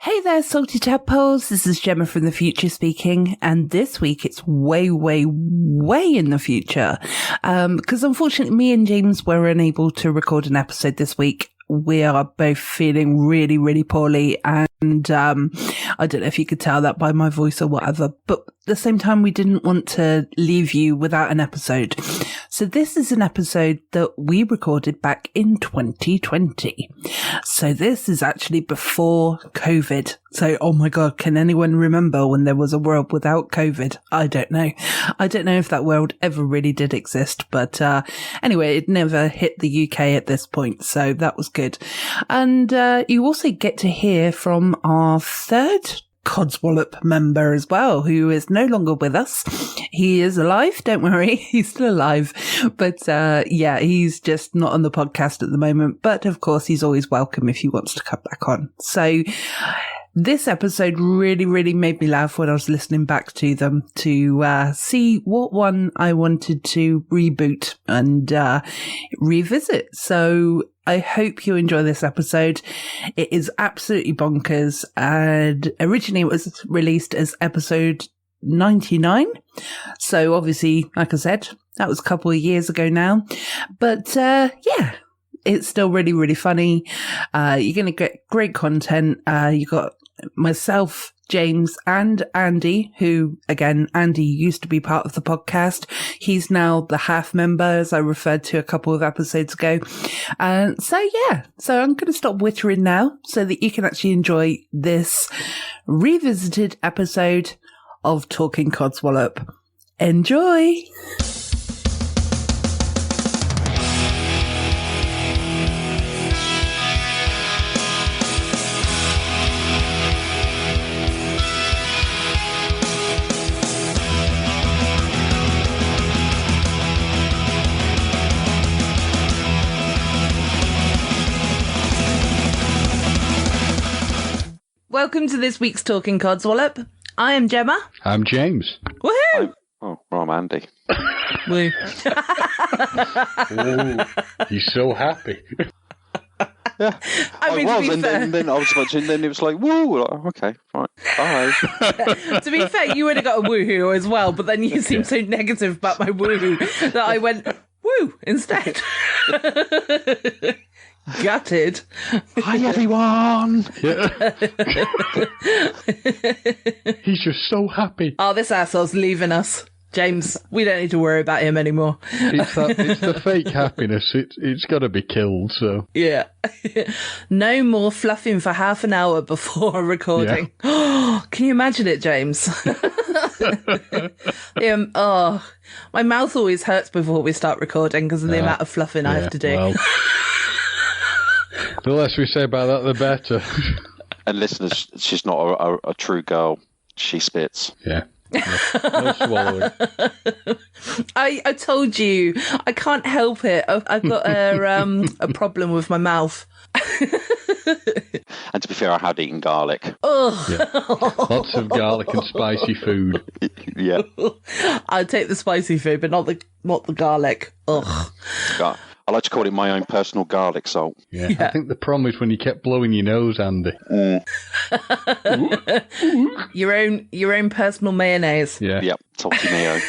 Hey there, Salty Tadpoles. This is Gemma from the future speaking, and this week it's way, way, way in the future. Because unfortunately, me and James were unable to record an episode this week. We are both feeling really, really poorly, and I don't know if you could tell that by my voice or whatever, but at the same time, we didn't want to leave you without an episode. So this is an episode that we recorded back in 2020. So this is actually before COVID. So, oh my God, can anyone remember when there was a world without COVID? I don't know. I don't know if that world ever really did exist, but anyway, it never hit the UK at this point. So that was good. And you also get to hear from our third Codswallop member as well, who is no longer with us. He is alive, don't worry, he's still alive, but yeah, he's just not on the podcast at the moment, but of course he's always welcome if he wants to come back on. So this episode really, really made me laugh when I was listening back to them to see what one I wanted to reboot and revisit. So I hope you enjoy this episode. It is absolutely bonkers, and originally it was released as episode 99. So obviously, like I said, that was a couple of years ago now. But yeah, it's still really, really funny. You're going to get great content. You got myself, James, and Andy, who, again, Andy used to be part of the podcast. He's now the half member, as I referred to a couple of episodes ago. So yeah, so I'm going to stop wittering now so that you can actually enjoy this revisited episode of Talking Codswallop. Enjoy! Welcome to this week's Talking Codswallop. I am Gemma. I'm James. Woohoo! I'm Andy. Woo. Oh, he's so happy. Yeah, I mean, was, to be and fair, then I was watching, then it was like, woo, like, okay, right, bye. to be fair, you would have got a woohoo as well, but then you seemed so negative about my woohoo that I went woo instead. Gutted. Hi, everyone. Yeah. He's just so happy. Oh, this asshole's leaving us. James, we don't need to worry about him anymore. It's the fake happiness. It's got to be killed. So Yeah. No more fluffing for half an hour before recording. Yeah. Can you imagine it, James? My mouth always hurts before we start recording because of the amount of fluffing I have to do. Well, the less we say about that, the better. And listeners, she's not a true girl. She spits. Yeah. No swallowing. I told you, I can't help it. I've got a problem with my mouth. And to be fair, I had eaten garlic. Ugh. Yeah. Lots of garlic and spicy food. Yeah. I'd take the spicy food, but not the garlic. Ugh. I like to call it my own personal garlic salt. Yeah. I think the problem is when you kept blowing your nose, Andy. Your own personal mayonnaise. Yeah. Yep, salty mayo.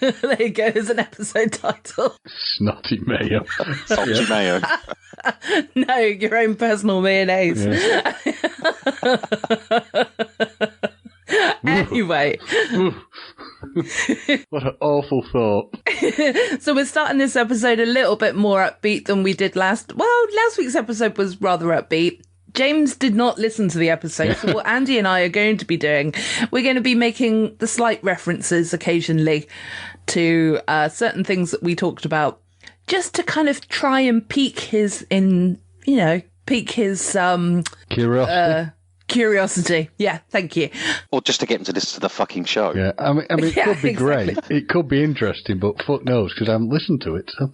There you go, there's an episode title. Snotty mayo. Salty mayo. No, your own personal mayonnaise. Yeah. Anyway. What an awful thought. So we're starting this episode a little bit more upbeat than we did last week's episode was rather upbeat. James did not listen to the episode, so what Andy and I are going to be doing, we're going to be making the slight references occasionally to certain things that we talked about, just to kind of try and pique his curiosity. Yeah, thank you. Or just to get him to listen to the fucking show. Yeah, I mean, it Yeah, could be exactly. great. It could be interesting, but fuck knows, because I haven't listened to it. So,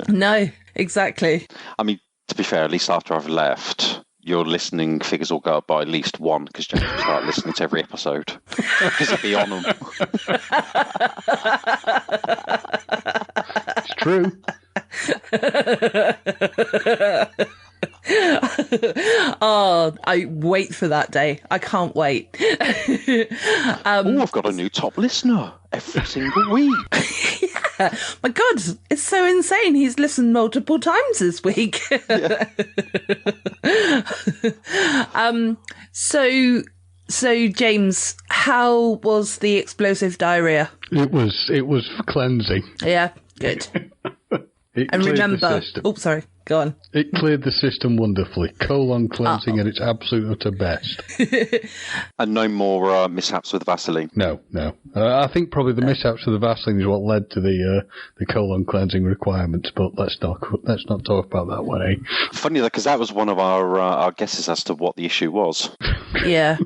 No, exactly. I mean, to be fair, at least after I've left, your listening figures will go up by at least one, because James will start listening to every episode. Because he'll be on them. It's true. Oh, I wait for that day. I can't wait. I've got a new top listener every single week. Yeah. My God, it's so insane. He's listened multiple times this week. So James, how was the explosive diarrhea? It was cleansing. Yeah, good. And remember, sorry, go on. It cleared the system wonderfully. Colon cleansing at its absolute utter best. And no more mishaps with Vaseline. No. I think probably the mishaps with the Vaseline is what led to the colon cleansing requirements. But let's not talk about that one, eh? Funny though, because that was one of our guesses as to what the issue was. Yeah,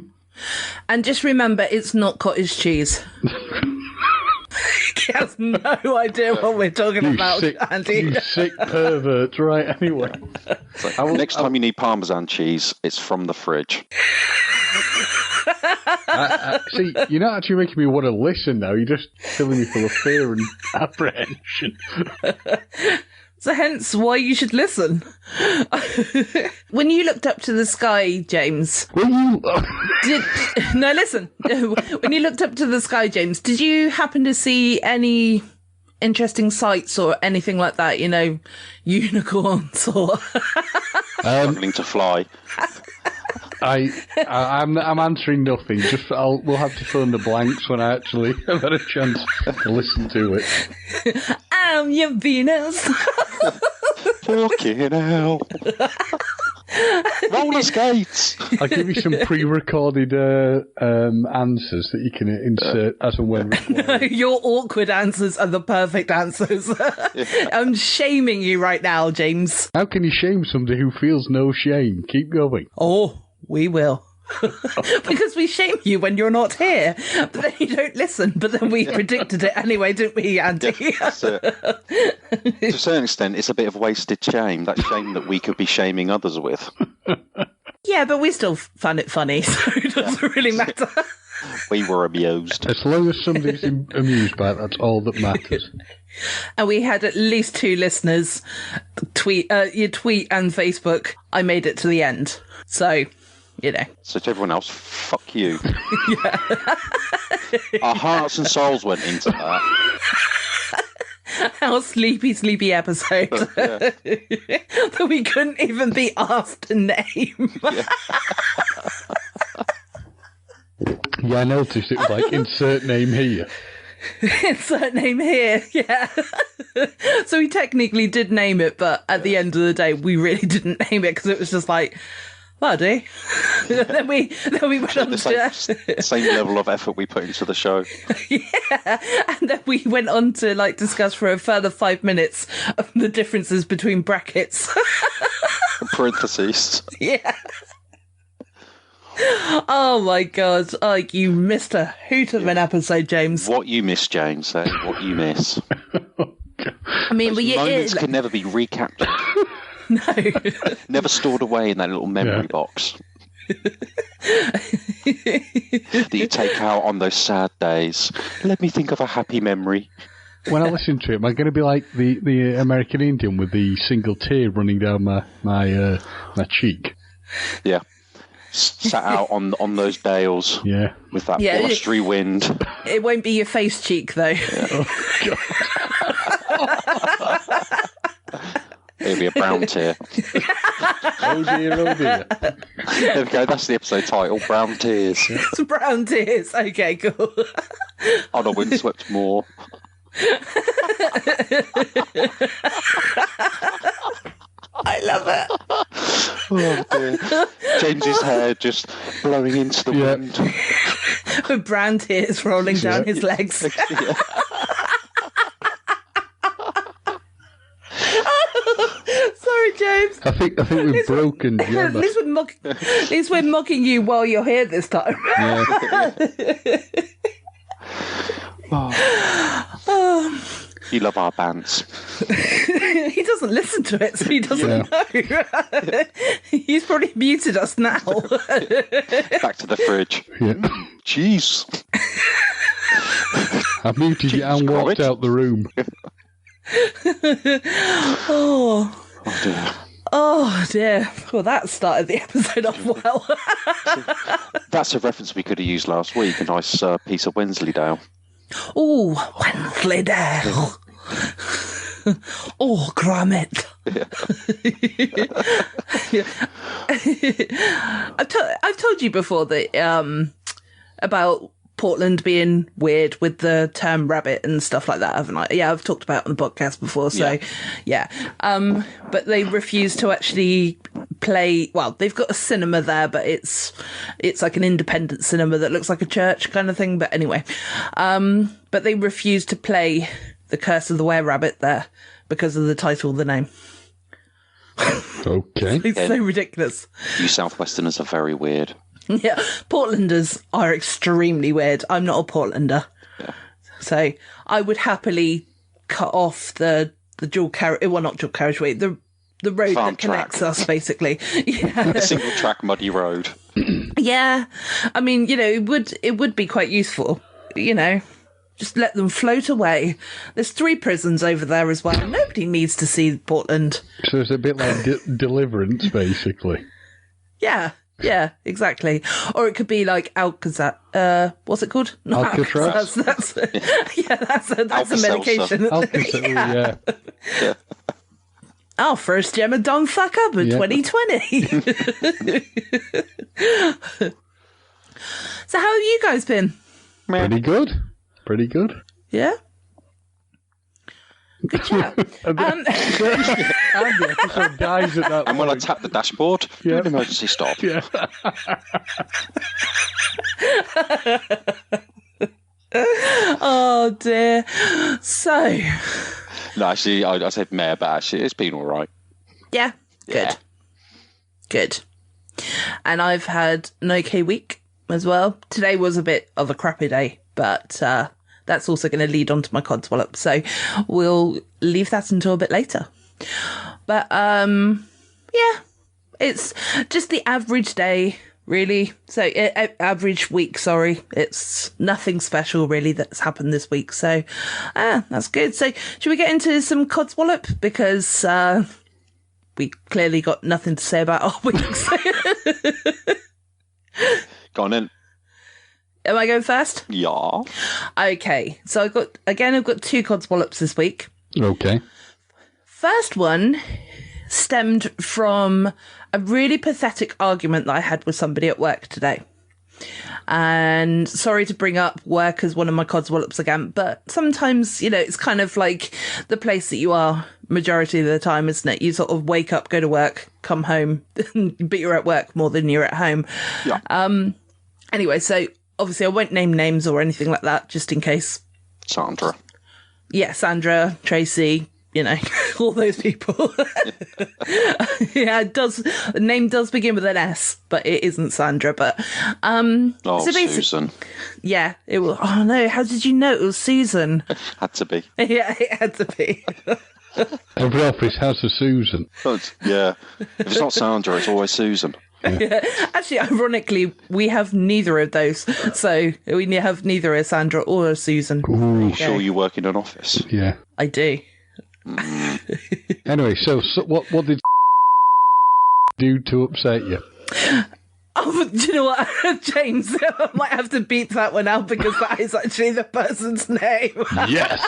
and just remember, it's not cottage cheese. He has no idea what we're talking about, Andy. You sick pervert, right? Anyway. Next time you need Parmesan cheese, it's from the fridge. See, you're not actually making me want to listen now. You're just filling me full of fear and apprehension. So hence why you should listen. When you looked up to the sky, James... Listen. When you looked up to the sky, James, did you happen to see any interesting sights or anything like that? You know, unicorns or... Struggling to fly. I'm answering nothing. We'll have to fill in the blanks when I actually have had a chance to listen to it. I'm your Venus. Fucking hell. Roller skates. I'll give you some pre-recorded answers that you can insert as and when required. Your awkward answers are the perfect answers. Yeah. I'm shaming you right now, James. How can you shame somebody who feels no shame? Keep going. Oh, we will. Because we shame you when you're not here, but then you don't listen. But then we predicted it anyway, didn't we, Andy? Yeah, that's it. To a certain extent, it's a bit of wasted shame. That shame that we could be shaming others with. Yeah, but we still found it funny, so it doesn't really matter. We were amused. As long as somebody's amused by it, that's all that matters. And we had at least 2 listeners tweet and Facebook. I made it to the end, so. You know. So to everyone else, fuck you. Yeah. Our hearts and souls went into that. Our sleepy episode. That we couldn't even be asked to name. Yeah, I noticed it was like, insert name here. Insert name here, yeah. So we technically did name it, but at the end of the day, we really didn't name it because it was just like, bloody. then we went on the same level of effort we put into the show. Yeah, and then we went on to discuss for a further 5 minutes of the differences between brackets. Parentheses. Yeah. Oh my God! Oh, you missed a hoot of an episode, James. What you miss, James? What you miss? I mean, those moments can never be recaptured. No. Never stored away in that little memory box. That you take out on those sad days. Let me think of a happy memory. When I listen to it, am I going to be like the American Indian with the single tear running down my cheek? Yeah. Sat out on those dales. Yeah. With that blustery wind. It won't be your face cheek, though. Yeah. Oh, God. It'll be a brown tear. Oh dear, oh dear. There we go, that's the episode title, Brown Tears. It's brown tears. Okay, cool. On a windswept moor. I love it. Oh dear. James's hair just blowing into the wind. With brown tears rolling down his legs. Yeah. Sorry, James. I think we've broken Gemma. At least we're mocking you while you're here this time. Yeah. You love our bands. He doesn't listen to it, so he doesn't know. He's probably muted us now. Back to the fridge. Yeah. Jeez. I muted you and walked out the room. Oh dear. Oh dear. Well, that started the episode off well. That's a reference we could have used last week. A nice piece of Wensleydale. Oh, Wensleydale. Oh, Gromit. Yeah. I've told you before that about Portland being weird with the term rabbit and stuff like that, haven't I? Yeah, I've talked about it on the podcast before, so yeah. But they refuse to actually play. Well, they've got a cinema there, but it's like an independent cinema that looks like a church kind of thing. But anyway, but they refuse to play The Curse of the Were-Rabbit there because of the title of the name. Okay. It's so ridiculous. You Southwesterners are very weird. Yeah, Portlanders are extremely weird. I'm not a Portlander. Yeah. So I would happily cut off the dual carriage, well, not dual carriageway, the road Farm that connects track. us, basically. Yeah. A single track muddy road. Yeah. I mean, it would be quite useful, Just let them float away. There's 3 prisons over there as well. Nobody needs to see Portland. So it's a bit like Deliverance, basically. Yeah, exactly. Or it could be like Alcazar. What's it called? Not Alcatraz. That's a medication. Alcatraz, yeah. Our first Gemma don't fuck up in 2020. So how have you guys been? Pretty good. Yeah. Good chat. And the episode dies at that And when I point. tap the dashboard, do an emergency stop. Yeah. Oh dear. So. No, actually, I said meh, but actually, it's been all right. Yeah. Good. Yeah. Good. And I've had an okay week as well. Today was a bit of a crappy day, but that's also going to lead on to my codswallop. So we'll leave that until a bit later. But yeah, it's just the average day, really. So average week, sorry. It's nothing special really that's happened this week. So that's good. So should we get into some codswallop? Because we clearly got nothing to say about our weeks. Go on in. Am I going first? Yeah. Okay. So I've got 2 codswallops this week. Okay. First one stemmed from a really pathetic argument that I had with somebody at work today. And sorry to bring up work as one of my codswallops again, but sometimes, it's kind of like the place that you are majority of the time, isn't it? You sort of wake up, go to work, come home, but you're at work more than you're at home. Yeah. Anyway, so obviously I won't name names or anything like that, just in case. Sandra. Yeah, Sandra, Tracy, all those people. Yeah, the name does begin with an S, but it isn't Sandra. But so Susan. Yeah, it was. Oh no, how did you know it was Susan? Had to be. Yeah, it had to be. Every office has a Susan. Yeah. If it's not Sandra, it's always Susan. Yeah. Actually, ironically, we have neither of those. So we have neither a Sandra or a Susan. Ooh. Sure you work in an office? Yeah. I do. Anyway, so what did do to upset you? Oh, do you know what, James? I might have to beat that one out because that is actually the person's name. Yes.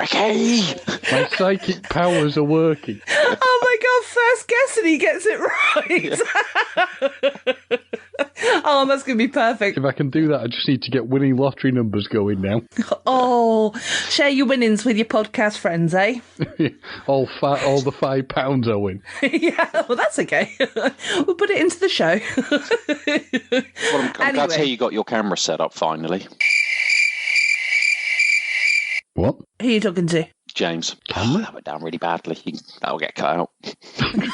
Ricky! My psychic powers are working. Oh my god, first guess and he gets it right. Oh, that's going to be perfect. If I can do that, I just need to get winning lottery numbers going now. Oh, share your winnings with your podcast friends, eh? all the £5 I win. Yeah, well, that's okay. We'll put it into the show. Well, I'm glad to hear you got your camera set up finally. What? Who are you talking to? James. Oh, that went down really badly. That'll get cut out.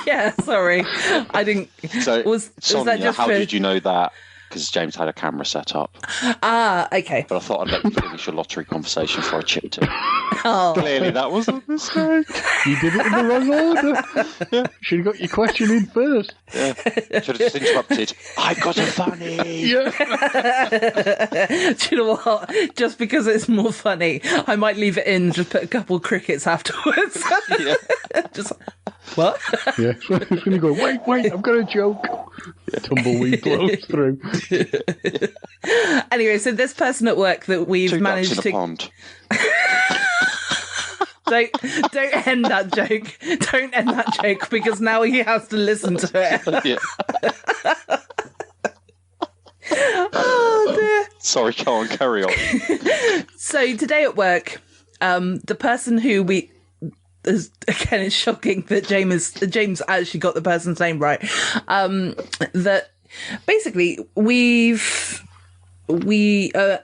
Yeah, sorry. I didn't... So, was Sonia, that just how for... did you know that because James had a camera set up. Ah, okay. But I thought I'd let you finish your lottery conversation before I chipped in. Oh. Clearly that was a mistake. You did it in the wrong order. Yeah. Should have got your question in first. Yeah. Should have just interrupted. I got a funny. Yeah. Do you know what? Just because it's more funny, I might leave it in, just put a couple of crickets afterwards. Yeah. Just what? Yeah. So it's going to go, wait, I've got a joke. Tumbleweed blows through. Anyway, so this person at work that we've Two managed ducks in to... a pond. Don't end that joke. Don't end that joke, because now he has to listen to it. Yeah. Oh, dear. Sorry, go on, carry on. So today at work, the person who again, it's shocking that James actually got the person's name right. That basically a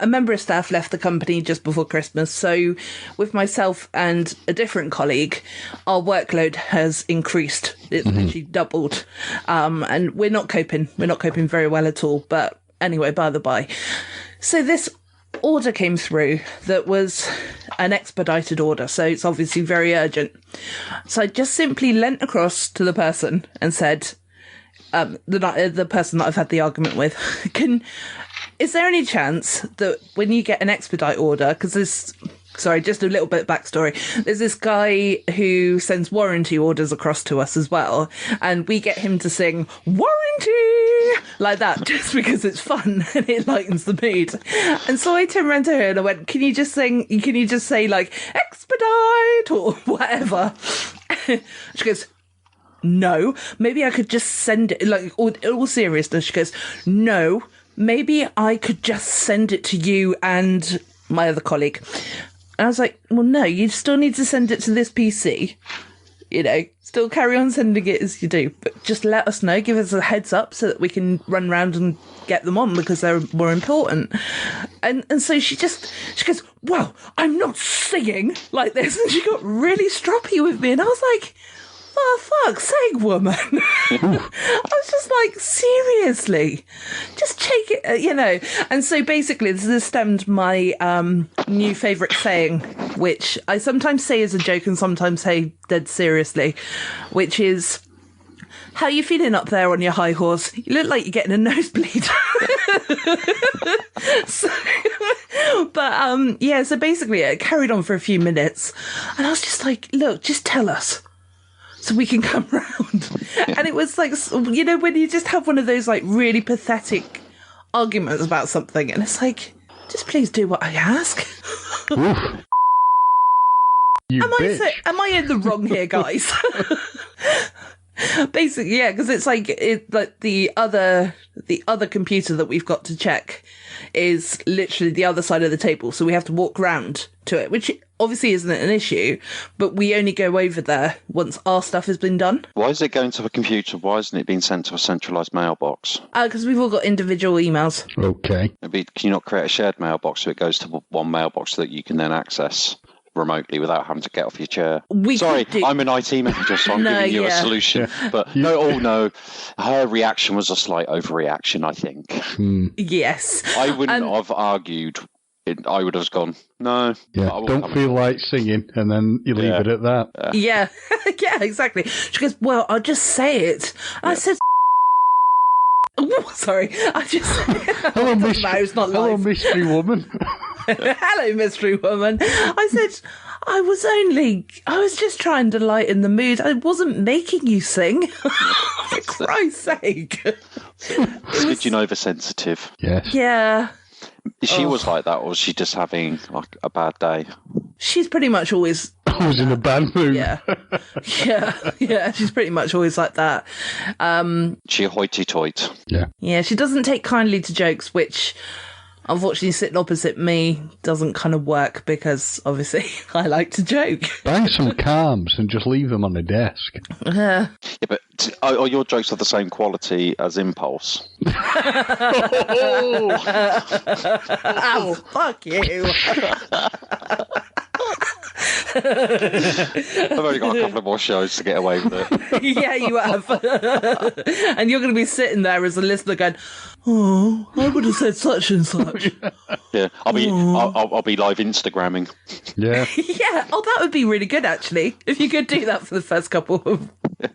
member of staff left the company just before Christmas. So with myself and a different colleague, our workload has increased. It's literally doubled. And we're not coping very well at all. But anyway, by the by. So this order came through that was an expedited order. So it's obviously very urgent. So I just simply leant across to the person and said, the person that I've had the argument with, is there any chance that when you get an expedite order, because sorry, just a little bit of backstory. There's this guy who sends warranty orders across to us as well, and we get him to sing warranty like that just because it's fun and it lightens the mood. And so I turned around to her and I went, can you just say like expedite or whatever? She goes, no, maybe I could just send it, like, all seriousness. She goes, no, maybe I could just send it to you and my other colleague. And I was like, well, no, you still need to send it to this PC. You know, still carry on sending it as you do. But just let us know, give us a heads up so that we can run around and get them on because they're more important. And so she goes, well, I'm not singing like this. And she got really stroppy with me. And I was like, for fuck's sake, woman. I was just like, seriously, just take it, you know. And so basically this has stemmed my new favourite saying, which I sometimes say as a joke and sometimes say dead seriously, which is, how you feeling up there on your high horse? You look like you're getting a nosebleed. So basically it carried on for a few minutes and I was just like, look, just tell us so we can come round. And it was like, you know, when you just have one of those like really pathetic arguments about something and it's like, just please do what I ask. Am I in the wrong here, guys? Basically, yeah, because it's like the other computer that we've got to check is literally the other side of the table, so we have to walk round to it, which obviously isn't an issue, but we only go over there once our stuff has been done. Why is it going to a computer? Why isn't it being sent to a centralised mailbox? Because we've all got individual emails. Okay. Can you not create a shared mailbox so it goes to one mailbox that you can then access remotely without having to get off your chair? I'm an IT manager, so I'm giving you a solution. Yeah. But no, her reaction was a slight overreaction, I think. Yes. I wouldn't have argued. I would have just gone, no. Yeah, don't feel like singing, and then you leave it at that. Yeah, yeah, exactly. She goes, well, I'll just say it. And I said, sorry, I just hello, mystery woman. Hello, mystery woman. I said, I was just trying to lighten the mood. I wasn't making you sing. For Christ's sake. Smidgen oversensitive. Yes. Yeah. She was like that, or was she just having like a bad day? She's pretty much always in a bad mood. Yeah. She's pretty much always like that. She hoity-toity. Yeah. She doesn't take kindly to jokes, which unfortunately sitting opposite me doesn't kind of work because obviously I like to joke. Buy some calms and just leave them on the desk. Yeah, but are your jokes of the same quality as Impulse? Oh, fuck you. I've only got a couple of more shows to get away with it. Yeah, you have. And you're going to be sitting there as a listener going, oh, I would have said such and such. Yeah, I'll be live Instagramming. Yeah. Yeah, that would be really good, actually, if you could do that for the first couple of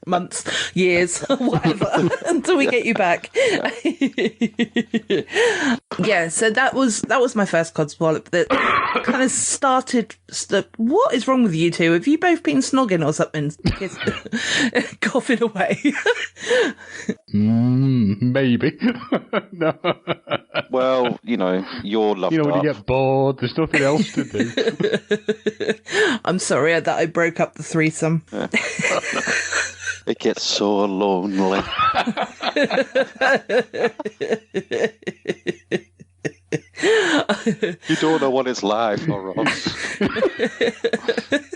months, years, whatever, until we get you back. Yeah, so that was my first codswallop that kind of started. What is wrong with you two? Have you both been snogging or something? Coughing away. Maybe. No. Well, you're loved up. When you get bored, there's nothing else to do. I'm sorry that I broke up the threesome. Yeah. It gets so lonely. You don't know what it's like for us.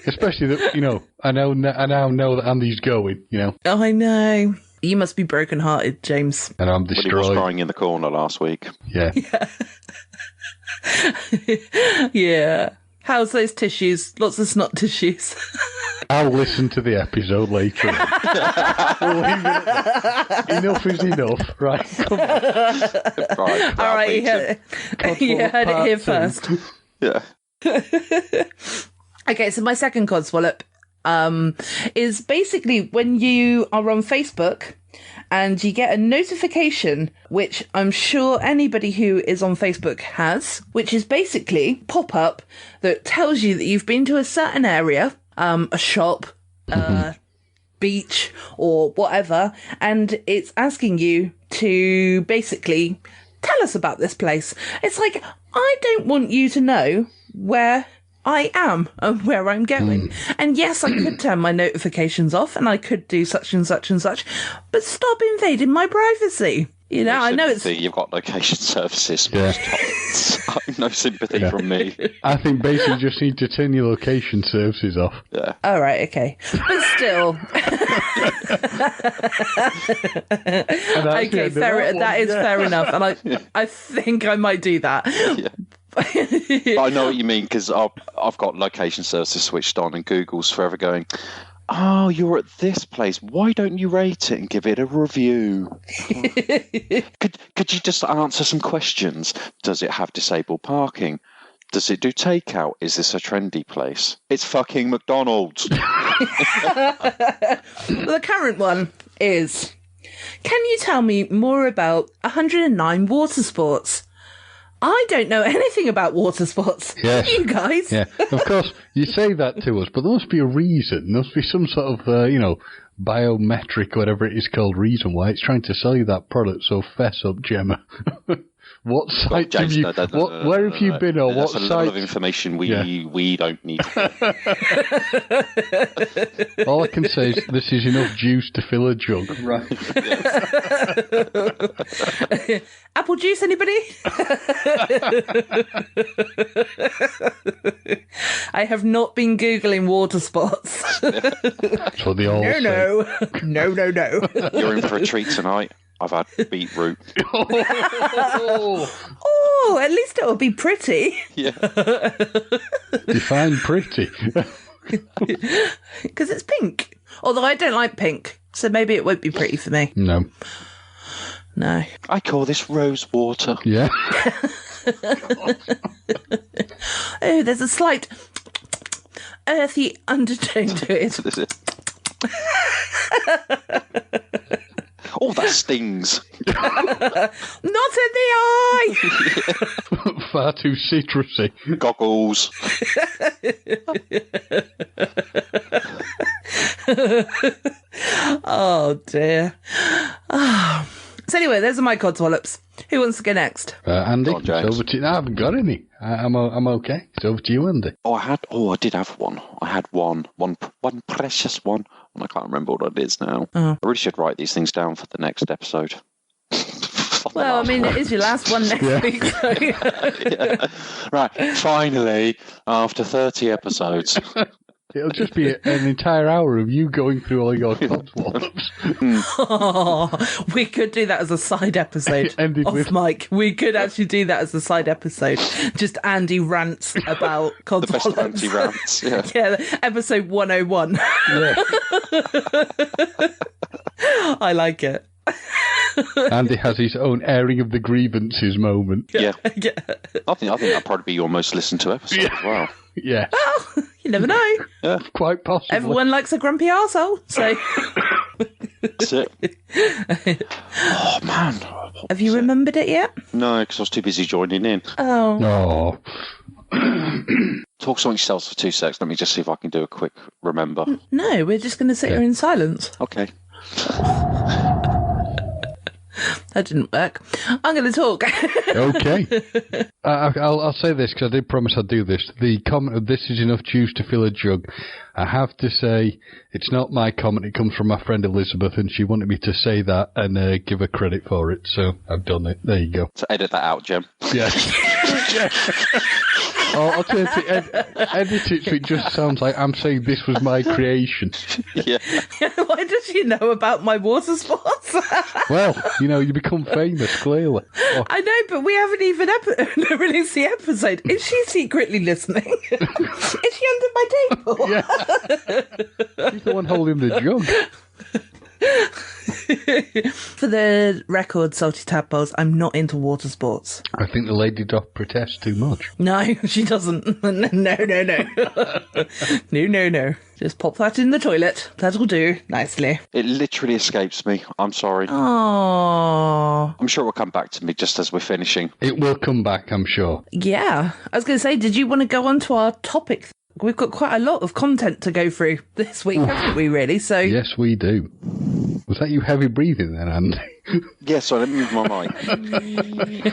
Especially that, I now know that Andy's going, Oh, I know. You must be broken-hearted, James. And I'm destroyed. But he was crying in the corner last week. Yeah. Yeah. How's those tissues? Lots of snot tissues. I'll listen to the episode later. Enough is enough. Right, come on. Right, all right, you heard it here first. Yeah. Okay, so my second codswallop is basically when you are on Facebook and you get a notification, which I'm sure anybody who is on Facebook has, which is basically pop-up that tells you that you've been to a certain area, a shop, beach, or whatever, and it's asking you to basically tell us about this place. It's like, I don't want you to know where I am and where I'm going. And yes, I could turn my notifications off and I could do such and such and such, but stop invading my privacy. I know it's... You've got location services. Yeah. No sympathy from me. I think basically you just need to turn your location services off. Yeah. All right, okay. But still... Okay, that is fair enough. And I think I might do that. Yeah. I know what you mean, because I've got location services switched on and Google's forever going, oh, you're at this place. Why don't you rate it and give it a review? Could you just answer some questions? Does it have disabled parking? Does it do takeout? Is this a trendy place? It's fucking McDonald's. The current one is, can you tell me more about 109 Watersports? I don't know anything about water sports. Yes. You guys. Yeah, of course, you say that to us, but there must be a reason. There must be some sort of, biometric, whatever it is called, reason why it's trying to sell you that product. So fess up, Gemma. What site have you... Where have you been, or what site? That's a level of information we don't need. All I can say is this is enough juice to fill a jug. Right. Apple juice, anybody? I have not been Googling water spots. That's what they all say. No. You're in for a treat tonight. I've had beetroot. Oh, at least it'll be pretty. Yeah. Define pretty. Because it's pink. Although I don't like pink, so maybe it won't be pretty for me. No. I call this rose water. Yeah. Oh, there's a slight earthy undertone to it. Oh, that stings. Not in the eye. Far too citrusy. Goggles. Oh, dear. Oh. So anyway, those are my codswallops. Who wants to go next? Andy, it's over to you. No, I haven't got any. I'm okay. It's over to you, Andy. I did have one. I had one precious one, and I can't remember what it is now. I really should write these things down for the next episode. Well, I mean, it is your last one next week. So. Yeah. Right, finally, after 30 episodes. It'll just be an entire hour of you going through all your Codswallops. Oh, we could do that as a side episode off mic. We could actually do that as a side episode. Just Andy rants about Codswallops. The best Andy rants, yeah. Yeah, episode 101. Yeah. I like it. Andy has his own airing of the grievances moment. Yeah. I think that'd probably be your most listened to episode as well. Yeah. Well, you never know. Yeah. Quite possibly. Everyone likes a grumpy arsehole, so... That's it. Oh, man. Have you remembered it yet? No, because I was too busy joining in. Oh. Talk amongst yourselves for 2 seconds. Let me just see if I can do a quick remember. No, we're just going to sit here in silence. Okay. That didn't work. I'm going to talk. Okay. I'll say this because I did promise I'd do this. The comment of "this is enough juice to fill a jug," I have to say it's not my comment. It comes from my friend Elizabeth, and she wanted me to say that and give her credit for it. So I've done it. There you go. So edit that out, Jem. Yes. Yeah. I'll tell you to edit it so it just sounds like I'm saying this was my creation. Yeah. Why does she know about my water sports? Well, you become famous, clearly. Oh. I know, but we haven't even released the episode. Is she secretly listening? Is she under my table? Yeah. She's the one holding the jug. For the record, Salty Tadpoles, I'm not into water sports. I think the lady doth protest too much. No, she doesn't. No. Just pop that in the toilet. That'll do nicely. It literally escapes me. I'm sorry. Oh. I'm sure it will come back to me just as we're finishing. It will come back, I'm sure. Yeah. I was going to say, did you want to go on to our topic? We've got quite a lot of content to go through this week, haven't we, really? So yes, we do. Was that you heavy breathing then, Andy? Yes, sorry, let me move my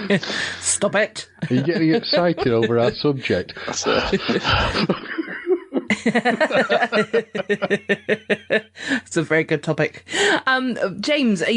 mic. Stop it. Are you getting excited over our subject? That's it. It's a very good topic. James, do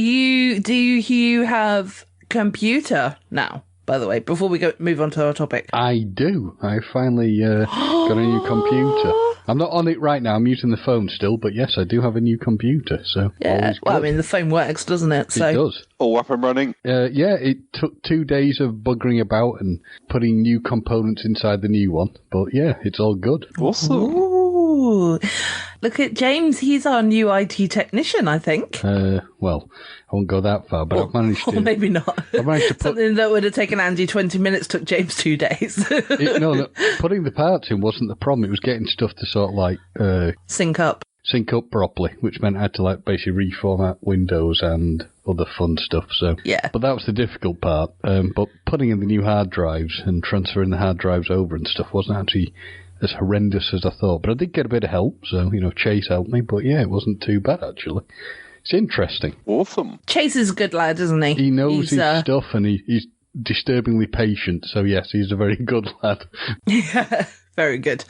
you have computer now? By the way, before we move on to our topic. I do. I finally got a new computer. I'm not on it right now. I'm using the phone still, but yes, I do have a new computer. So yeah, well, I mean, the phone works, doesn't it? So. It does. All up and running? Yeah, it took 2 days of buggering about and putting new components inside the new one. But yeah, it's all good. Awesome. Ooh. Look at James. He's our new IT technician, I think. Well, I won't go that far, but I've managed to... Or maybe not. I've managed to put... Something that would have taken Andy 20 minutes took James 2 days. No, putting the parts in wasn't the problem. It was getting stuff to sort of like... sync up properly, which meant I had to like basically reformat Windows and other fun stuff. So yeah. But that was the difficult part. But putting in the new hard drives and transferring the hard drives over and stuff wasn't actually as horrendous as I thought. But I did get a bit of help, so, Chase helped me. But yeah, it wasn't too bad, actually. It's interesting. Awesome. Chase is a good lad, isn't he? He knows his stuff, and he's disturbingly patient. So yes, he's a very good lad. Yeah, very good.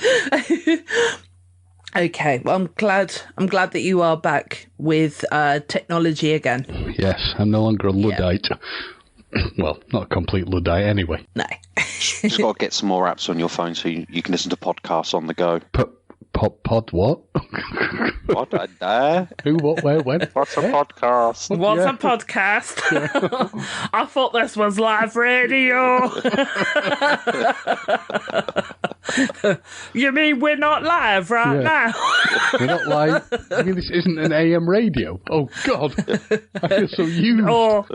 Okay, well, I'm glad that you are back with technology again. Yes, I'm no longer a Luddite. Yeah. Well, not a complete Luddite anyway. No. Just got to get some more apps on your phone so you can listen to podcasts on the go. Pod what? What? Who, what, where, when? What's a podcast? What's a podcast? Yeah. I thought this was live radio. You mean we're not live now? We're not live? I mean, this isn't an AM radio. Oh, God. I feel so used. Oh.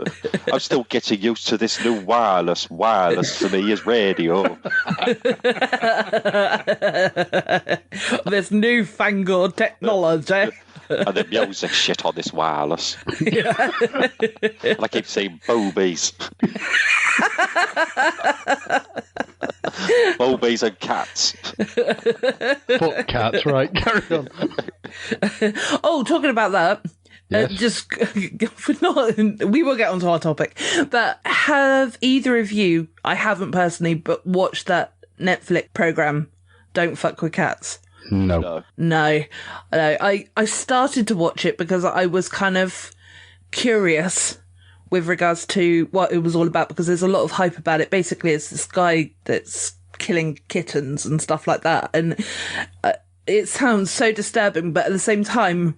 I'm still getting used to this new wireless. Wireless to me is radio. This newfangled technology. And the music shit on this wireless. Yeah. And I keep saying boobies. Boobies and cats. Fuck cats, right? Carry on. Oh, talking about that. Yes. We will get onto our topic. But have either of you, I haven't personally, but watched that Netflix program, Don't Fuck With Cats? No. I started to watch it because I was kind of curious with regards to what it was all about, because there's a lot of hype about it. Basically, it's this guy that's killing kittens and stuff like that. And it sounds so disturbing, but at the same time,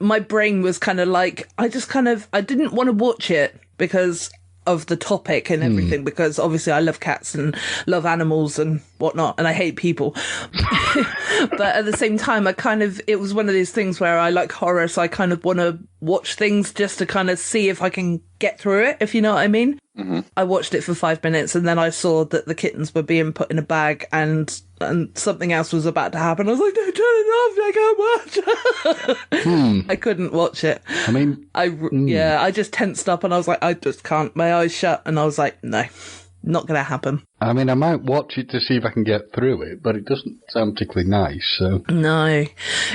my brain was kind of like, I didn't want to watch it because of the topic and everything, because obviously I love cats and love animals and whatnot, and I hate people. But at the same time, it was one of those things where I like horror, so I kind of want to watch things just to kind of see if I can get through it, if you know what I mean. Mm-hmm. I watched it for 5 minutes and then I saw that the kittens were being put in a bag and something else was about to happen. I was like, no, turn it off, I can't watch. I couldn't watch it. I mean... I just tensed up and I was like, I just can't. My eyes shut and I was like, no, not going to happen. I mean, I might watch it to see if I can get through it, but it doesn't sound particularly nice, so... No.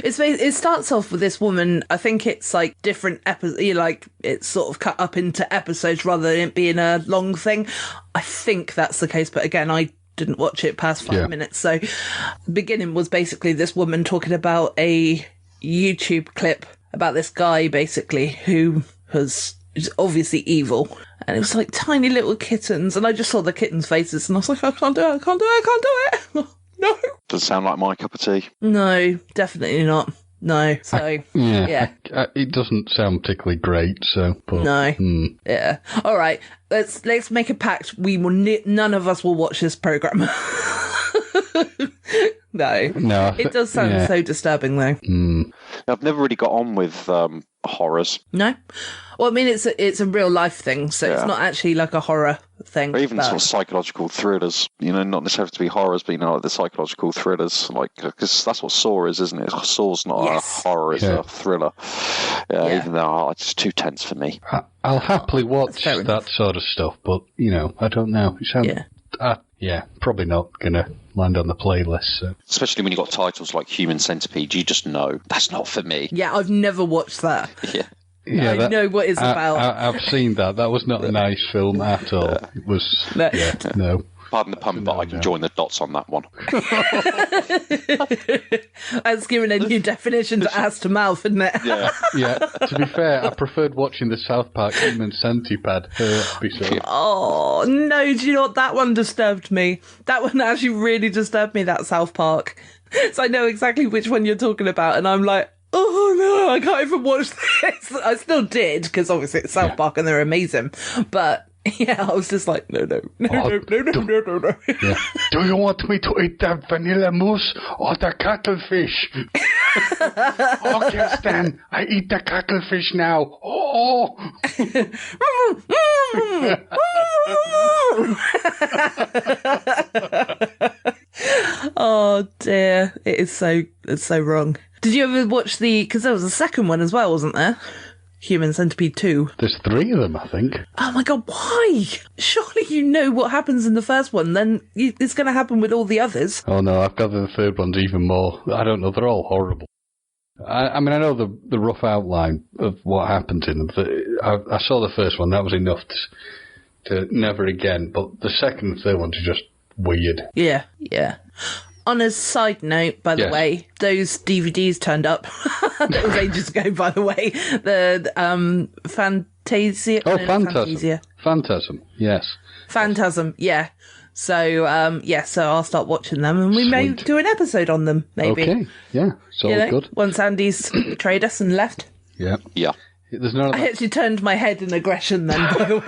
It starts off with this woman, I think it's like different episodes, like it's sort of cut up into episodes rather than it being a long thing. I think that's the case, but again, I didn't watch it past 5 minutes, so the beginning was basically this woman talking about a YouTube clip about this guy, basically, who is obviously evil. And it was like tiny little kittens, and I just saw the kittens' faces, and I was like, I can't do it. No. Doesn't sound like my cup of tea. No, definitely not. No, so, yeah. It doesn't sound particularly great, so... But, no. Yeah. All right, let's make a pact. We will none of us will watch this programme. No, it does sound so disturbing, though. I've never really got on with horrors. No? Well, I mean, it's a real life thing, so it's not actually like a horror thing. Or even sort of psychological thrillers, not necessarily to be horrors, but, like the psychological thrillers, like, because that's what Saw is, isn't it? Saw's not a horror, it's a thriller. Even though it's too tense for me. I'll happily watch that sort of stuff, but, I don't know. It sounds... probably not going to land on the playlist. So. Especially when you've got titles like Human Centipede, you just know that's not for me. Yeah, I've never watched that. Yeah, I know what it's about. I've seen that. That was not a nice film at all. It was, no. Pardon the pun, but I can join the dots on that one. That's given a new definition to ass to mouth, isn't it? Yeah. To be fair, I preferred watching the South Park Human Centipede episode. Oh, no, do you know what? That one disturbed me. That one actually really disturbed me, that South Park. So I know exactly which one you're talking about, and I'm like, oh no, I can't even watch this. I still did, because obviously it's South Park and they're amazing. But yeah, I was just like, no. Yeah. Do you want me to eat the vanilla mousse or the cuttlefish? Okay, Stan, I eat the cuttlefish now. Oh. Oh dear, it's so wrong. Did you ever watch because there was a second one as well, wasn't there? Human Centipede 2. There's 3 of them, I think. Oh my god, why? Surely you know what happens in the first one, then it's going to happen with all the others. Oh no, I've got the third one's even more. I don't know, they're all horrible. I mean, I know the rough outline of what happens in them. I saw the first one, that was enough to never again, but the second and third ones are just weird. Yeah. On a side note, by the way, those DVDs turned up. That was ages ago, by the way. The Fantasia. Oh, Phantasm. Phantasm, yes. Phantasm, yeah. So, so I'll start watching them, and we may do an episode on them, maybe. Okay, yeah, it's all good. Once Andy's betrayed us and left. Yeah. There's none of that. I actually turned my head in aggression then, by the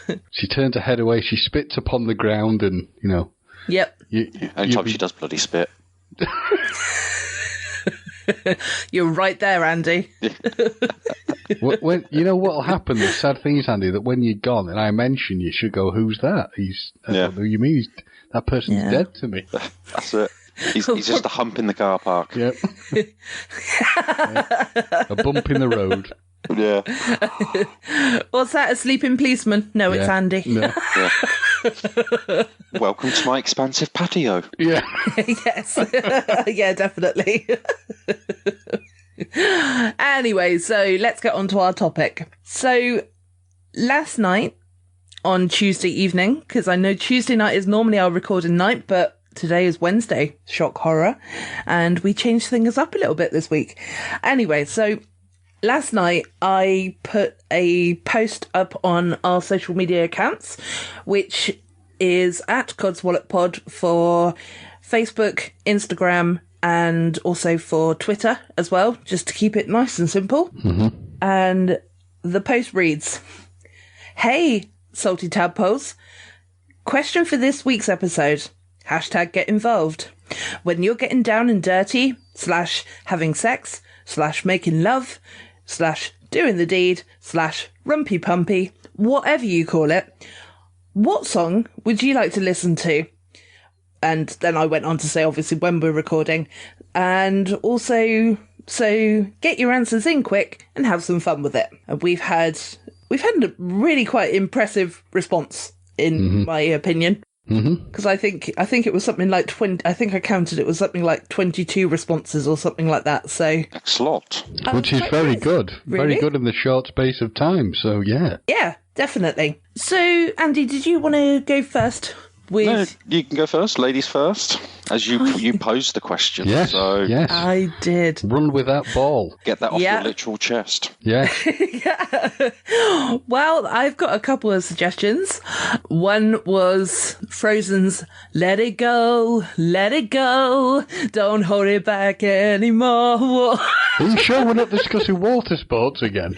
way. She turns her head away, she spits upon the ground, and, Yep. Anytime she does bloody spit. You're right there, Andy. When you know what'll happen? The sad thing is, Andy, that when you're gone and I mention you should go, who's that? I don't know who you mean. That person's dead to me. That's it. He's just a hump in the car park. Yep. A bump in the road. Yeah. What's that? A sleeping policeman? No, it's Andy. No. Welcome to my expansive patio. Yeah. Yes. Yeah, definitely. Anyway, so let's get on to our topic. So last night on Tuesday evening, because I know Tuesday night is normally our recording night, but today is Wednesday, shock horror, and we changed things up a little bit this week. Anyway, so last night I put a post up on our social media accounts, which is at Codswallop Pod for Facebook, Instagram, and also for Twitter as well, just to keep it nice and simple. Mm-hmm. And the post reads, "Hey, Salty Tadpoles. Question for this week's episode. #get involved. When you're getting down and dirty, / having sex, / making love, / doing the deed, / rumpy pumpy, whatever you call it, what song would you like to listen to?" And then I went on to say, obviously, when we're recording. And also, so get your answers in quick and have some fun with it. And we've had a really quite impressive response, in my opinion. Because I think it was something like 20. I think I counted it was something like 22 responses or something like that. So excellent, which is very good, really? Very good in the short space of time. So yeah, definitely. So Andy, did you want to go first? No, you can go first, ladies first, as you posed the question. Yes, yes, I did. Run with that ball. Get that off your literal chest. Yeah. Well, I've got a couple of suggestions. One was Frozen's "Let It Go, Let It Go, Don't Hold It Back Anymore." Are you sure we're not discussing water sports again?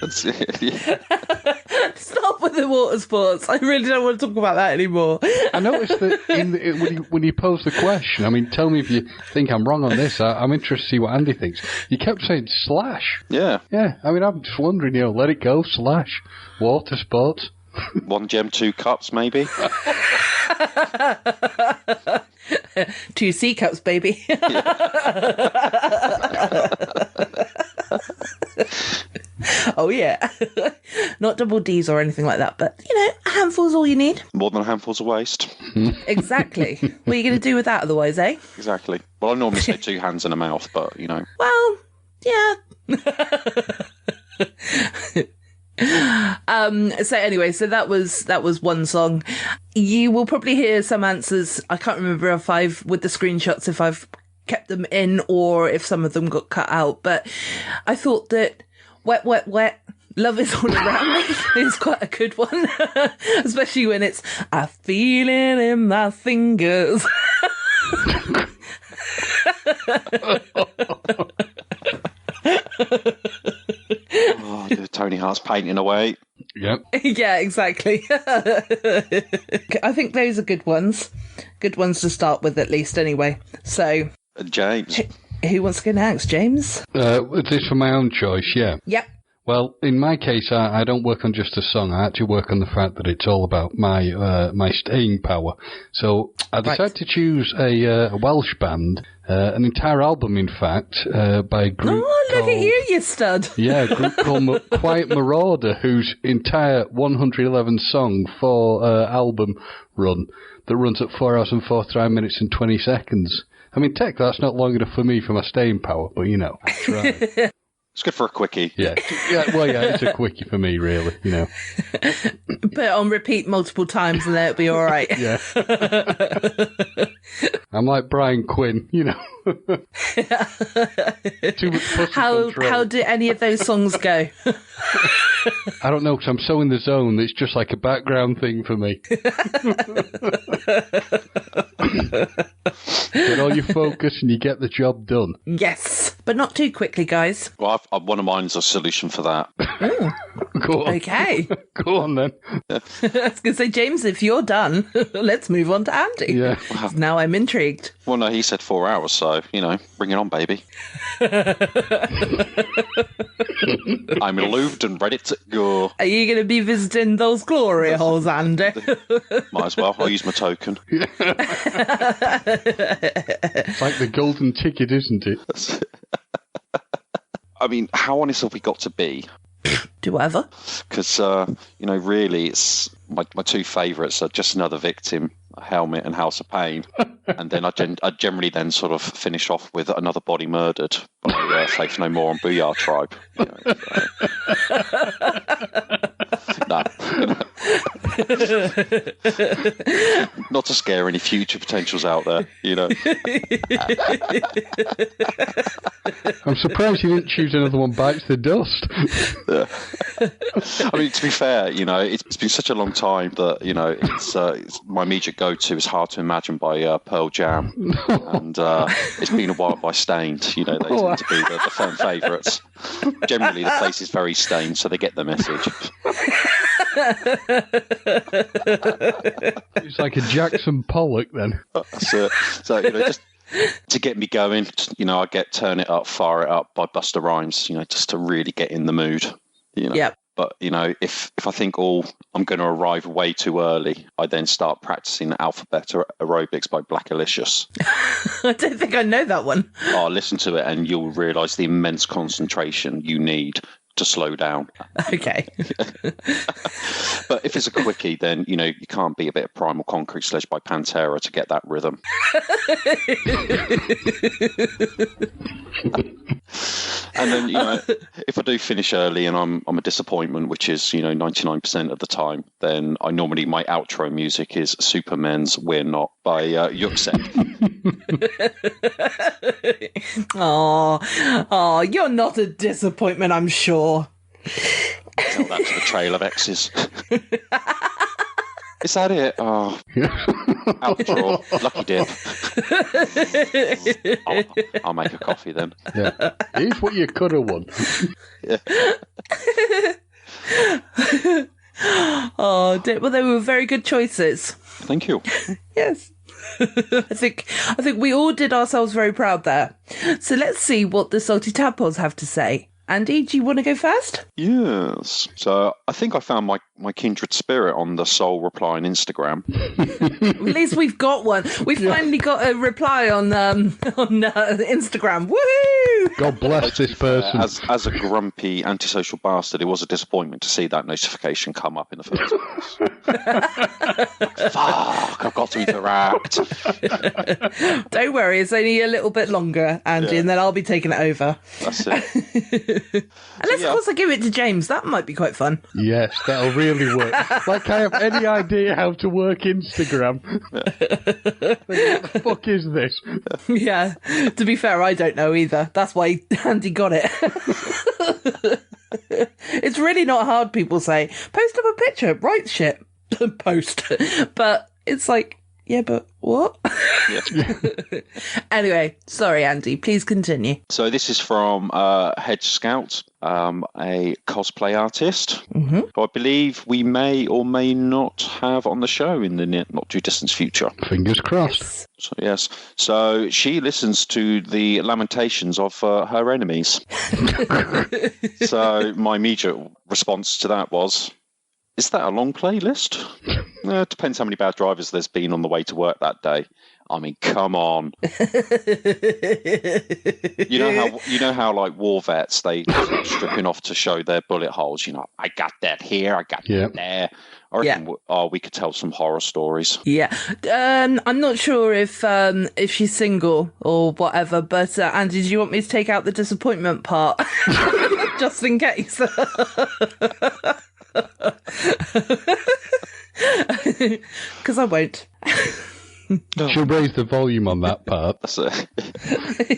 Stop with the water sports. I really don't want to talk about that anymore. I noticed that when you posed the question, I mean, tell me if you think I'm wrong on this. I'm interested to see what Andy thinks. You kept saying slash. Yeah. Yeah, I mean, I'm just wondering, let it go, slash, water sports. 1 gem, 2 cups, maybe. 2 C cups, baby. Oh, yeah. Not double Ds or anything like that, but, a handful's all you need. More than a handful's a waste. Exactly. What are you going to do with that otherwise, eh? Exactly. Well, I normally say 2 hands and a mouth, but, Well, yeah. So anyway, so that was one song. You will probably hear some answers. I can't remember if with the screenshots, if I've kept them in or if some of them got cut out, but I thought that Wet, Wet, Wet, Love Is All Around Me is quite a good one. Especially when it's, I feel it in my fingers. Oh, Tony Hart's painting away. Yep. Yeah, exactly. I think those are good ones. Good ones to start with, at least, anyway. So, James. Who wants to go next, James? Is this for my own choice? Yeah. Yep. Well, in my case, I don't work on just a song. I actually work on the fact that it's all about my staying power. So I decided to choose a Welsh band, an entire album, in fact, by a group look at you stud. Yeah, a group called Quiet Marauder, whose entire 111 song album run that runs at 4 hours and 45 minutes and 20 seconds. I mean, that's not long enough for me for my staying power, but I try. It's good for a quickie. Yeah. Well, it's a quickie for me, really, Put it on repeat multiple times and then it'll be all right. Yeah. I'm like Brian Quinn, Too much pussy control. How did any of those songs go? I don't know, because I'm so in the zone that it's just like a background thing for me. Get all your focus and you get the job done. Yes, but not too quickly, guys. Well, one of mine's a solution for that. Go on. Okay. Go on, then. I was going to say, James, if you're done, let's move on to Andy. Yeah. Wow. Now I'm intrigued. Well, no, he said 4 hours, so, bring it on, baby. I'm relieved and ready to go. Are you going to be visiting those glory holes, Andy? Might as well. I'll use my token. It's like the golden ticket, isn't it? I mean, how honest have we got to be? Do whatever. Because, really, it's my 2 favourites are Just Another Victim, Helmet and House of Pain. And then I generally then sort of finish off with Another Body Murdered by Faith No More and Booyah Tribe. Not to scare any future potentials out there, you know. I'm surprised you didn't choose another one bites the dust. I mean, to be fair, you know, it's been such a long time that, you know, it's my immediate go-to is Hard to Imagine by Pearl Jam. And it's been a while by Stained, you know, they tend to be the fan favourites. Generally, the place is very stained, so they get the message. It's like a Jackson Pollock then. That's it. So, you know, just to get me going, you know, I get Turn It Up, Fire It Up by Busta Rhymes, you know, just to really get in the mood, you know. Yep. But, you know, if I think, I'm going to arrive way too early, I then start practicing Alphabet Aerobics by Black Alicious. I don't think I know that one. Oh, listen to it and you'll realise the immense concentration you need to slow down. Okay. But if it's a quickie, then, you know, you can't beat a bit of Primal Concrete Sledge by Pantera to get that rhythm. And then, you know, if I do finish early and I'm a disappointment, which is, you know, 99% of the time, then my outro music is Superman's We're Not by Yuxek. Oh, you're not a disappointment, I'm sure. Tell that to the Trail of X's. Is that it? Oh. Outdraw. Lucky dip. I'll make a coffee then. Yeah. Here's what you could have won. Yeah. Oh, well, they were very good choices. Thank you. Yes. I think we all did ourselves very proud there. So let's see what the Salty Tadpoles have to say. Andy, do you want to go first? Yes. So I think I found my kindred spirit on the Soul reply on Instagram. At least we've got one. We finally got a reply on Instagram. Woohoo! God bless this person. As a grumpy, antisocial bastard, it was a disappointment to see that notification come up in the first place. Fuck, I've got to interact. Don't worry, it's only a little bit longer, Andy, and then I'll be taking it over. That's it. Unless, of course, I give it to James. That might be quite fun. Yes, that'll really work. Like I have any idea how to work Instagram. What the fuck is this? Yeah, to be fair, I don't know either. That's why Andy got it. It's really not hard, people say. Post up a picture, write shit. Post. But it's like, yeah, but what? Yeah. Anyway, sorry, Andy. Please continue. So this is from Hedge Scout, a cosplay artist, who I believe we may or may not have on the show in the not too distant future. Fingers crossed. Yes. So she listens to the lamentations of her enemies. So my immediate response to that was, is that a long playlist? It depends how many bad drivers there's been on the way to work that day. I mean, come on. You know how like war vets, they stripping off to show their bullet holes. You know, I got that here, I got that there. I reckon we could tell some horror stories. Yeah. I'm not sure if she's single or whatever, but Andy, do you want me to take out the disappointment part? Just in case. Because I won't. She'll raise the volume on that part. That's it.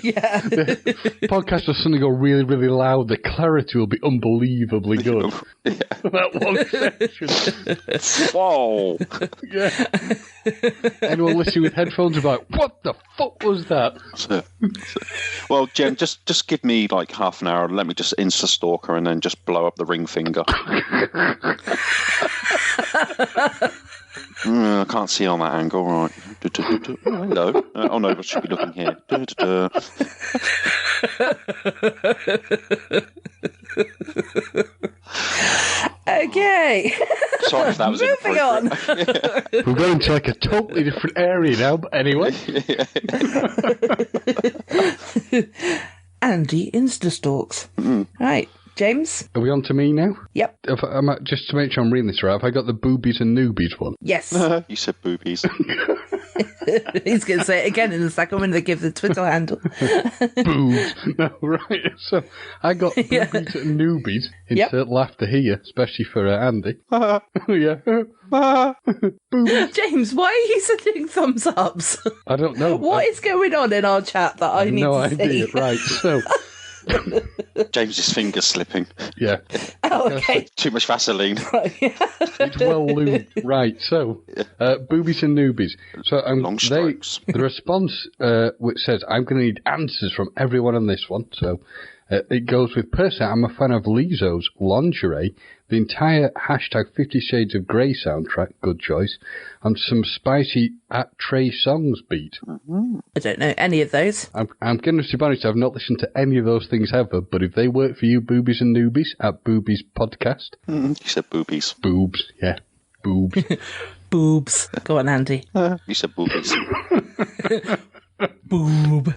Yeah. The podcast will suddenly go really, really loud. The clarity will be unbelievably good. Yeah. That one section. Whoa. Yeah. Anyone listening with headphones are like, what the fuck was that? Well, Jem, just give me like half an hour. Let me just insta-stalk her and then just blow up the ring finger. I can't see on that angle, right? Oh, hello. Oh no, I should be looking here. Okay. Sorry if that was moving on. We're going to like a totally different area now, but anyway. Andy insta-stalks. Right. James? Are we on to me now? Yep. Just to make sure I'm reading this right, have I got the boobies and newbies one? Yes. You said boobies. He's going to say it again in a second when they give the Twitter handle. Boobs. No, right. So I got boobies and newbies. Insert laughter here, especially for Andy. Yeah. Boobies. James, why are you sending thumbs ups? I don't know. What is going on in our chat that I need to see? No idea. Right, so... James's fingers slipping. Yeah. Oh, okay. Too much Vaseline. Right. It's well lubed. Right, so, boobies and newbies. So Long strokes. the response which says, I'm going to need answers from everyone on this one. So it goes with, personally, I'm a fan of Lizzo's Lingerie, the entire hashtag 50 Shades of Grey soundtrack, good choice, and some spicy at Trey Songs beat. Mm-hmm. I don't know any of those. I'm going to be honest, I've not listened to any of those things ever, but if they work for you, boobies and newbies, at Boobies Podcast. You said boobies. Boobs, yeah. Boobs. Boobs. Go on, Andy. You said boobies. Boob.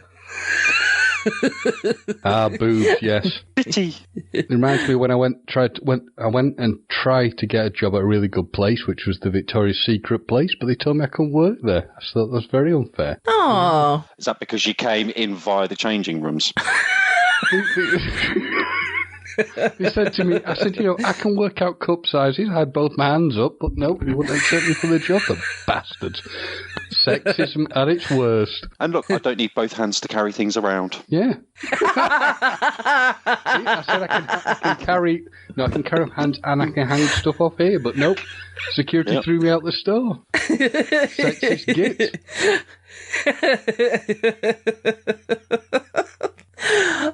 Boobs, yes. Pretty. It reminds me when I went and tried to get a job at a really good place, which was the Victoria's Secret place, but they told me I couldn't work there. I thought that was very unfair. Oh. Is that because you came in via the changing rooms? They said to me, I said, I can work out cup sizes. I had both my hands up, but no, they wouldn't accept me for the job, the bastards. Sexism at its worst. And look, I don't need both hands to carry things around. Yeah. See, I said I can carry hands and I can hang stuff off here, but nope. Security threw me out the store. Sexist git.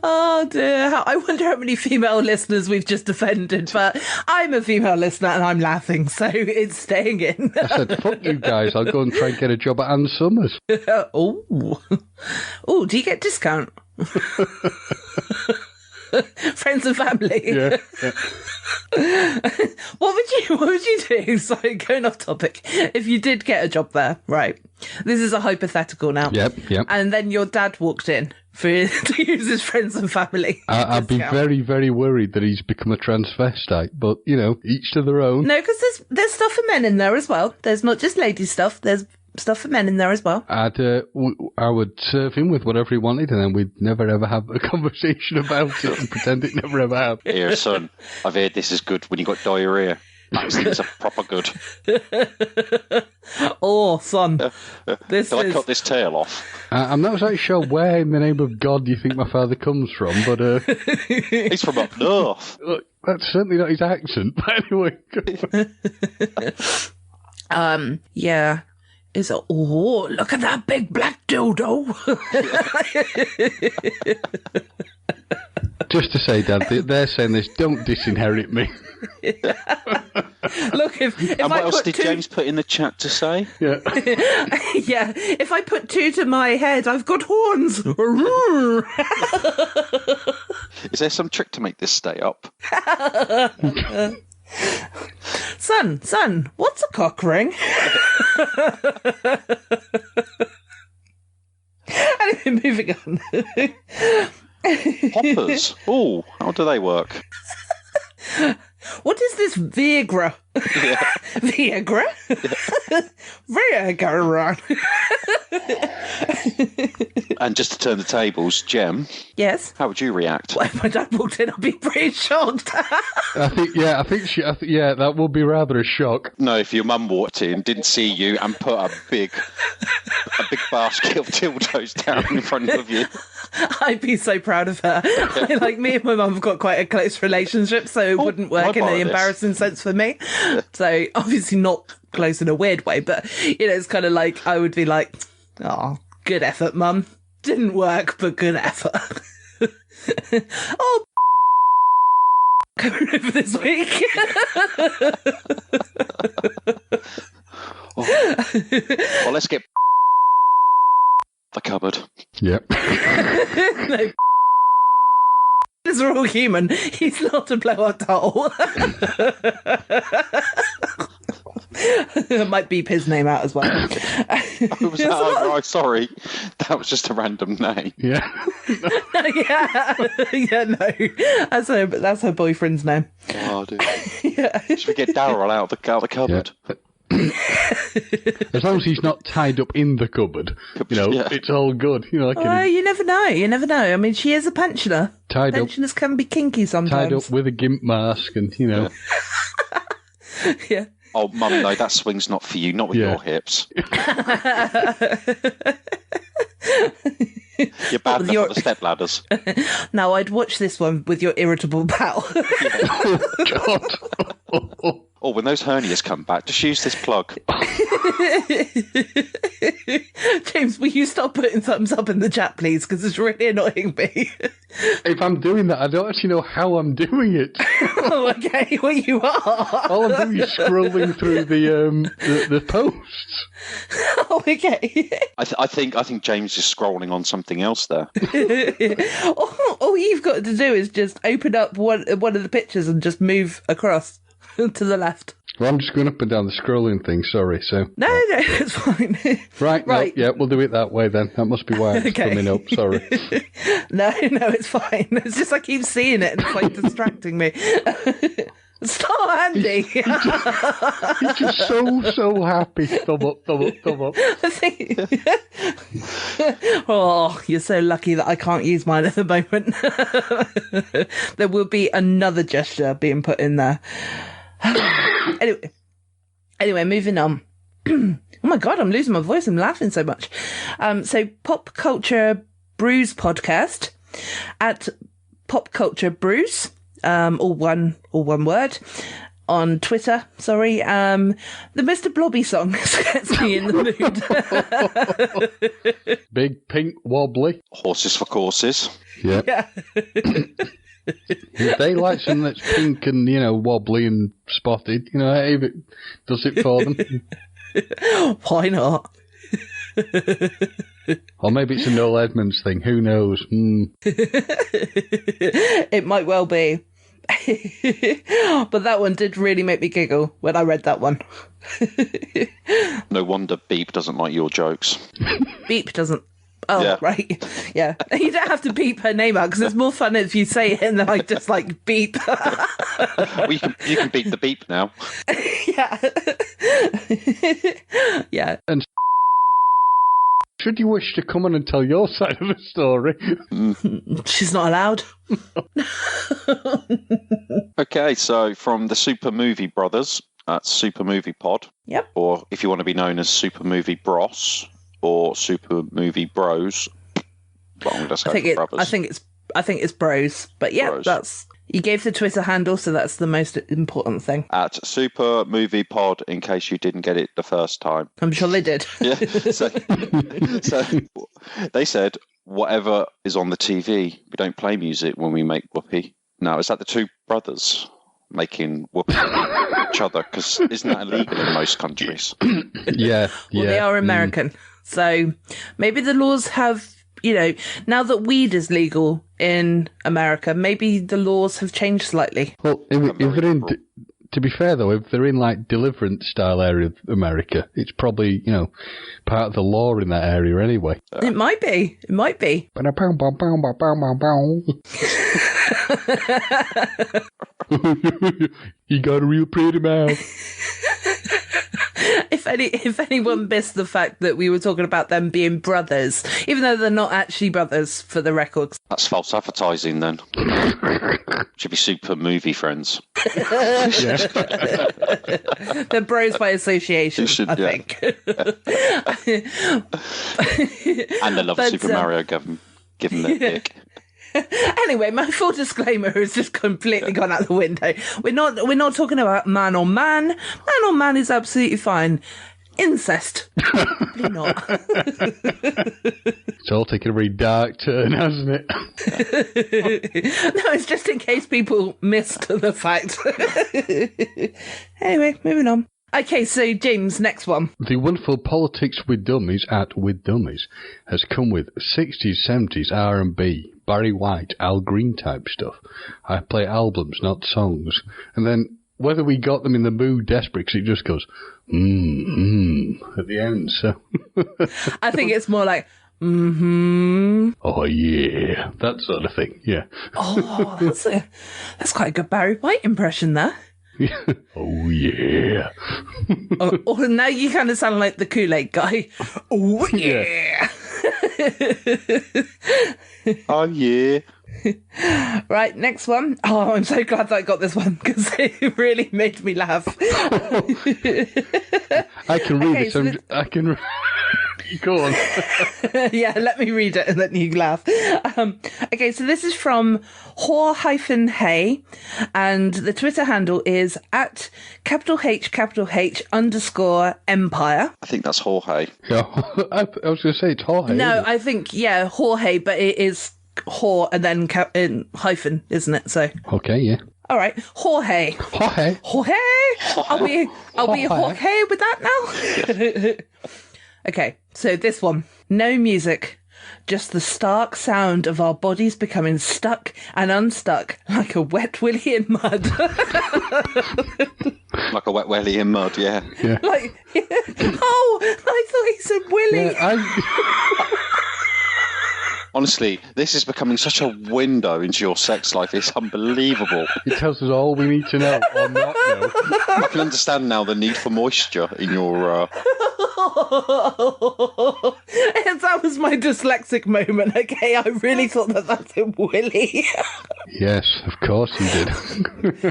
Oh dear, I wonder how many female listeners we've just offended, but I'm a female listener and I'm laughing, so it's staying in. I said, fuck you guys, I'll go and try and get a job at Ann Summers. Oh, do you get discount? Friends and family. Yeah. What would you do? Sorry, going off topic. If you did get a job there, right? This is a hypothetical now. Yep. And then your dad walked in to use his friends and family. I'd be very, very worried that he's become a transvestite, but, each to their own. No, because there's stuff for men in there as well. There's not just ladies' stuff, there's stuff for men in there as well. I would serve him with whatever he wanted, and then we'd never ever have a conversation about it and pretend it never ever happened. Here, son, I've heard this is good when you got diarrhea. Vaccines are proper good. Oh, son. I cut this tail off? I'm not exactly sure where in the name of God you think my father comes from, but... He's from up north. That's certainly not his accent, but anyway. Yeah. Look at that big black dildo. Just to say, Dad, they're saying this, don't disinherit me. Look, if and what else did James put in the chat to say? Yeah. Yeah, if I put two to my head, I've got horns. Is there some trick to make this stay up? Son, what's a cock ring? Anyway, moving on. Hoppers. Oh, how do they work? What is this Viagra? Yeah. Viagra? Yeah. Viagra. And just to turn the tables, Gem. Yes. How would you react? Well, if my dad walked in, I'd be pretty shocked. I think that would be rather a shock. No, if your mum walked in, didn't see you, and put a big basket of dildos down in front of you. I'd be so proud of her. Like, me and my mum have got quite a close relationship, so it wouldn't work in an embarrassing sense for me. So obviously not close in a weird way, but it's kind of like I would be like, oh, good effort, mum. Didn't work, but good effort. Oh, coming over this week. Well, let's get the cupboard. Yep. No. These are all human. He's not a blow-up doll. Might beep his name out as well. Sorry, that was just a random name. Yeah. No. That's her boyfriend's name. Oh, dude. Yeah. Should we get Daryl out of the cupboard? Yeah. As long as he's not tied up in the cupboard, it's all good. You never know. You never know. I mean, she is a pensioner. Pensioners can be kinky sometimes. Tied up with a gimp mask and, Yeah. Oh, Mum, no, that swing's not for you, not with your hips. You're bad enough for the step ladders. Now, I'd watch this one with your irritable pal. God. Oh, when those hernias come back, just use this plug. James, will you stop putting thumbs up in the chat, please? Because it's really annoying me. If I'm doing that, I don't actually know how I'm doing it. Oh, okay. Well, you are. All I'm doing is scrolling through the posts. Oh, okay. I think James is scrolling on something else there. All you've got to do is just open up one of the pictures and just move across to the left. Well, I'm just going up and down the scrolling thing, sorry. So No, it's fine. Right. No, yeah, we'll do it that way then. That must be why it's coming up, sorry. No, it's fine. It's just I keep seeing it and it's like distracting me. Stop, Andy! He's just so happy. Thumb up. Oh, you're so lucky that I can't use mine at the moment. There will be another gesture being put in there. Anyway, moving on. Oh my God, I'm losing my voice. I'm laughing so much. So Pop Culture Brews podcast at Pop Culture Brews, all one word, on Twitter. Sorry, the Mr Blobby song gets me in the mood. Big pink wobbly. Horses for courses. Yeah. If they like something that's pink and, wobbly and spotted, if it does it for them. Why not? Or maybe it's a Noel Edmonds thing, who knows? It might well be. But that one did really make me giggle when I read that one. No wonder Beep doesn't like your jokes. Beep doesn't. Oh, yeah. Right. Yeah. You don't have to beep her name out because it's more fun if you say it and then I just beep. Well, you can beep the beep now. Yeah. Yeah. And should you wish to come on and tell your side of the story? She's not allowed. Okay, so from the Super Movie Brothers at Super Movie Pod. Yep. Or if you want to be known as Super Movie Bros or Super Movie Bros. Well, I'm going to say brothers. I think it's bros. But yeah, bros. You gave the Twitter handle, so that's the most important thing. At Super Movie Pod, in case you didn't get it the first time. I'm sure they did. Yeah. So they said, whatever is on the TV, we don't play music when we make whoopee. Now, is that the two brothers making whoopee each other? Because isn't that illegal in most countries? Yeah. Well, they are American. So maybe the laws have, now that weed is legal in America, maybe the laws have changed slightly. Well, if they're in, to be fair though, if they're in Deliverance style area of America, it's probably, part of the law in that area anyway. It might be. You got a real pretty mouth. If anyone missed the fact that we were talking about them being brothers, even though they're not actually brothers for the record. That's false advertising then. Should be Super Movie Friends. They're bros by association, I think. And they love Super Mario, give them their dick. Anyway, my full disclaimer has just completely gone out the window. We're not talking about man on man. Man on man is absolutely fine. Incest, probably not. It's all taken a very dark turn, hasn't it? No, it's just in case people missed the fact. Anyway, moving on. Okay, so James, next one. The wonderful Politics with Dummies at With Dummies has come with 60s, 70s R&B, Barry White, Al Green type stuff. I play albums, not songs. And then whether we got them in the mood desperate, because it just goes, at the end. So I think it's more like, Mm-hmm. Oh, yeah. That sort of thing, yeah. Oh, that's quite a good Barry White impression there. Oh, yeah. Oh, now you kind of sound like the Kool-Aid guy. Oh, yeah. Oh, yeah. Right, next one. Oh, I'm so glad that I got this one because it really made me laugh. I can read it. I can... Go on. Yeah, let me read it and then you laugh. Okay, so this is from whore-hey, and the Twitter handle is @H _Empire. I think that's Jorge. Yeah, I was going to say it's Jorge. No, I think, yeah, Jorge, but it is whore and then hyphen, isn't it? So okay, yeah. All right, Jorge. Jorge. Are we Jorge with that now? Okay, so this one. No music, just the stark sound of our bodies becoming stuck and unstuck like a wet willy in mud. Like a wet willy in mud, yeah. Like, oh, I thought he said willy. Yeah, Honestly, this is becoming such a window into your sex life. It's unbelievable. It tells us all we need to know or not know. I can understand now the need for moisture in your... That was my dyslexic moment, okay? I really thought that's a willy. Yes, of course you did.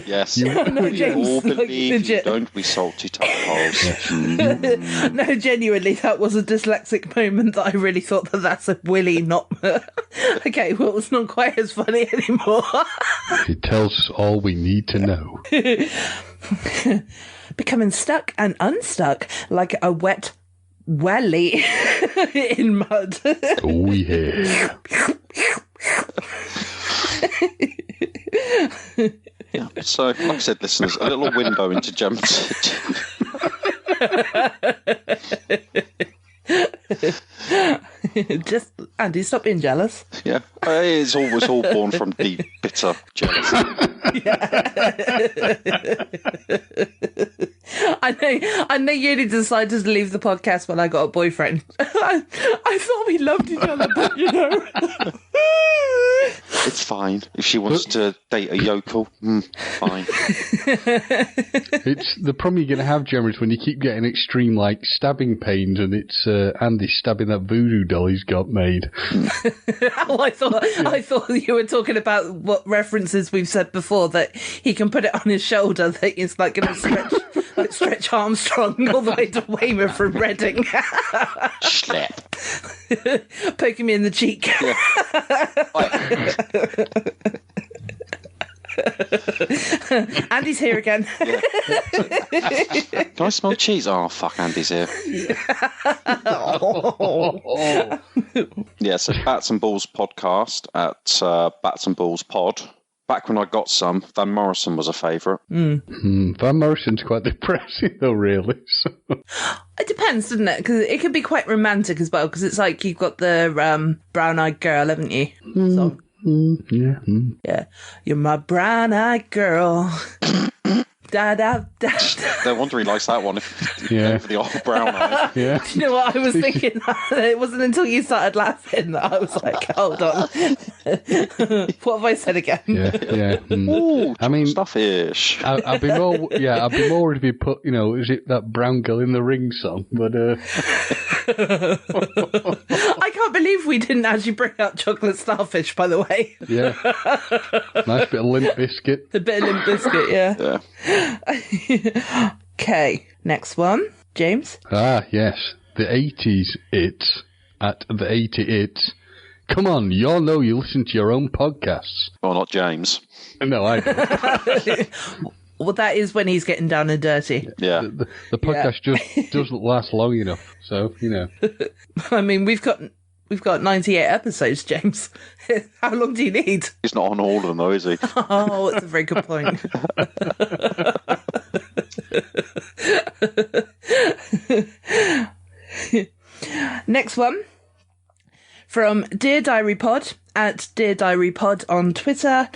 Yes. No, James, all like, believe legit. you, don't we, Salty Tadpoles? Yes. No, genuinely, that was a dyslexic moment that I really thought that's a willy, not... Okay, well, it's not quite as funny anymore. It tells us all we need to know. Becoming stuck and unstuck like a wet welly in mud. Oh, yeah. Yeah. So, like I said, listeners, a little window into Gem's... Just, Andy, stop being jealous. Yeah, it's all born from deep, bitter jealousy. I know you only decided to leave the podcast when I got a boyfriend. I thought we loved each other, but you know. It's fine. If she wants to date a yokel, fine. It's the problem you're going to have, Gemma, is when you keep getting extreme, like, stabbing pains and it's Andy stabbing that voodoo doll he's got made. Oh, I thought you were talking about what references we've said before, that he can put it on his shoulder, that it's like going to stretch Armstrong all the way to Weymouth from Reading. Schlep. Poking me in the cheek. Yeah. Andy's here again. Yeah. Can I smell cheese? Oh, fuck, Andy's here. Yeah, so Bats and Balls podcast at Bats and Balls Pod. Back when I got some, Van Morrison was a favourite. Van Morrison's quite depressing, though, really. So. It depends, doesn't it? Because it can be quite romantic as well, because it's like you've got the brown-eyed girl, haven't you? So. Yeah. You're my brown-eyed girl. Da, da, da. No wonder he likes that one. Yeah. For the old brown eye. Yeah. Do you know what I was thinking? It wasn't until you started laughing that I was like, hold on. What have I said again? Yeah. Ooh, I mean, stuffish. I'd be more. Yeah, I'd be more if you put, is it that Brown Girl in the Ring song? But I can't believe we didn't actually bring up Chocolate Starfish, by the way. Yeah. Nice bit of Limp Bizkit. A bit of Limp Bizkit, yeah. Okay, next one. James? Ah, yes. The 80s It's at the 80 It's. Come on, you all know you listen to your own podcasts. Well, not James. No, I don't. Well, that is when he's getting down and dirty. Yeah. The podcast just doesn't last long enough, so, I mean, we've got 98 episodes, James. How long do you need? He's not on all of them, though, is he? Oh, that's a very good point. Next one. From Dear Diary Pod at Dear Diary Pod on Twitter.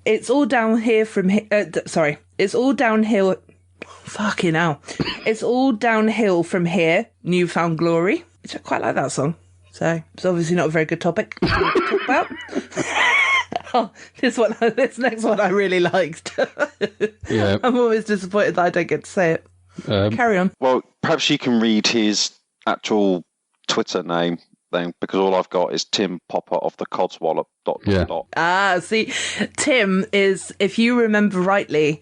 It's all down here from here. It's all downhill. Fucking hell. It's all downhill from here. Newfound Glory. Which I quite like that song. So it's obviously not a very good topic to talk about. Oh, this next one I really liked. Yeah. I'm always disappointed that I don't get to say it. Carry on. Well, perhaps you can read his actual Twitter name then, because all I've got is Tim Popper of the Codswallop. Ah, see, Tim is, if you remember rightly,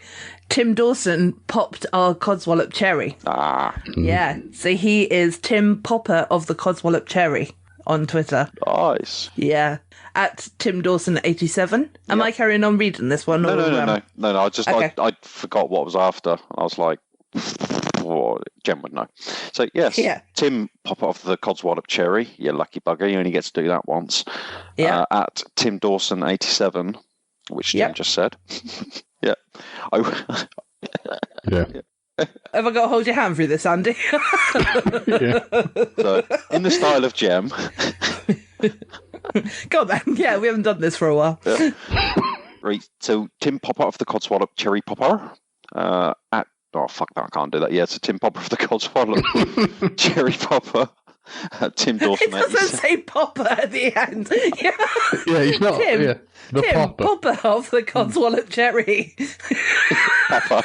Tim Dawson popped our Codswallop cherry. Yeah, so he is Tim Popper of the Codswallop cherry on Twitter. Nice. Yeah, at Tim Dawson 87. Am I carrying on reading this one? No. I forgot what was after. I was like, Jem would know. So yes, Tim Popper of the Codswallop cherry. You lucky bugger. You only get to do that once. Yeah. At Tim Dawson 87, which Jem just said. Yeah. Yeah. Have I got to hold your hand through this, Andy? Yeah. So, in the style of Jem. Go on then. Yeah, we haven't done this for a while. Yeah. Right. So Tim Popper of the Codswallop cherry popper. At fuck that, I can't do that. Yeah, so Tim Popper of the Codswallop cherry popper. Tim Dawson. It doesn't say Popper at the end. Yeah, he's not. Tim Popper. Popper of the Codswallop cherry. Popper.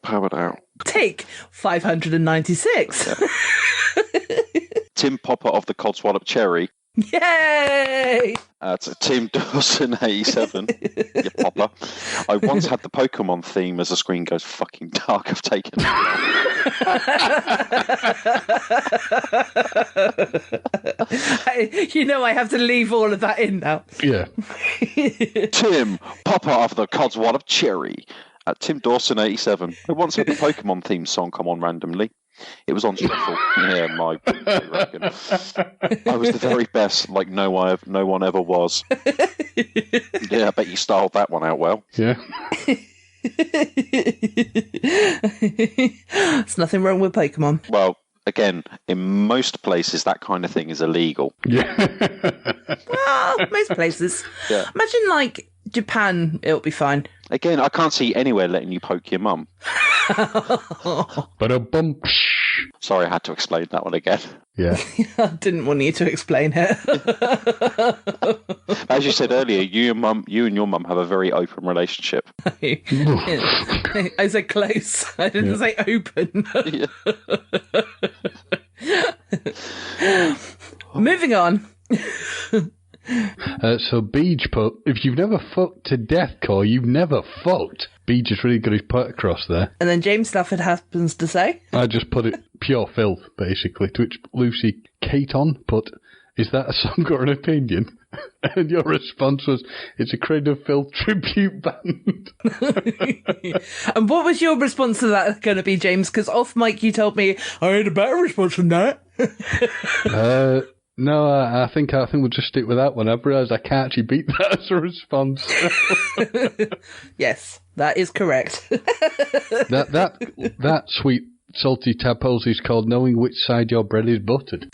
Powered out. Take 596. Tim Popper of the Codswallop cherry. Yay! It's Tim Dawson 87. Yeah, Popper. I once had the Pokemon theme as the screen goes fucking dark. I've taken it. I have to leave all of that in now. Yeah. Tim Popper of the Codswallop cherry. At Tim Dawson 87. I once had the Pokemon theme song come on randomly. It was on shuffle. Yeah, I reckon. I was the very best, like no one ever was. Yeah, I bet you styled that one out well. Yeah. There's nothing wrong with Pokemon. Well, again, in most places, that kind of thing is illegal. Yeah. Well, most places. Yeah. Imagine, like, Japan, it'll be fine. Again, I can't see anywhere letting you poke your mum. But a bump. Sorry, I had to explain that one again. Yeah. I didn't want you to explain it. As you said earlier, you and your mum have a very open relationship. I said close. I didn't say open. Moving on. So Beej put, if you've never fucked to death, Core, you've never fucked. Beej just really got his put across there. And then James Stafford happens to say, I just put it pure filth, basically, to which Lucy Caton put, is that a song or an opinion? And your response was, it's a Creative Filth tribute band. And what was your response to that going to be, James? Because off mic you told me I had a better response than that. No, I think we'll just stick with that one. I've realised I can't actually beat that as a response. Yes, that is correct. that sweet salty tadpoles is called knowing which side your bread is buttered.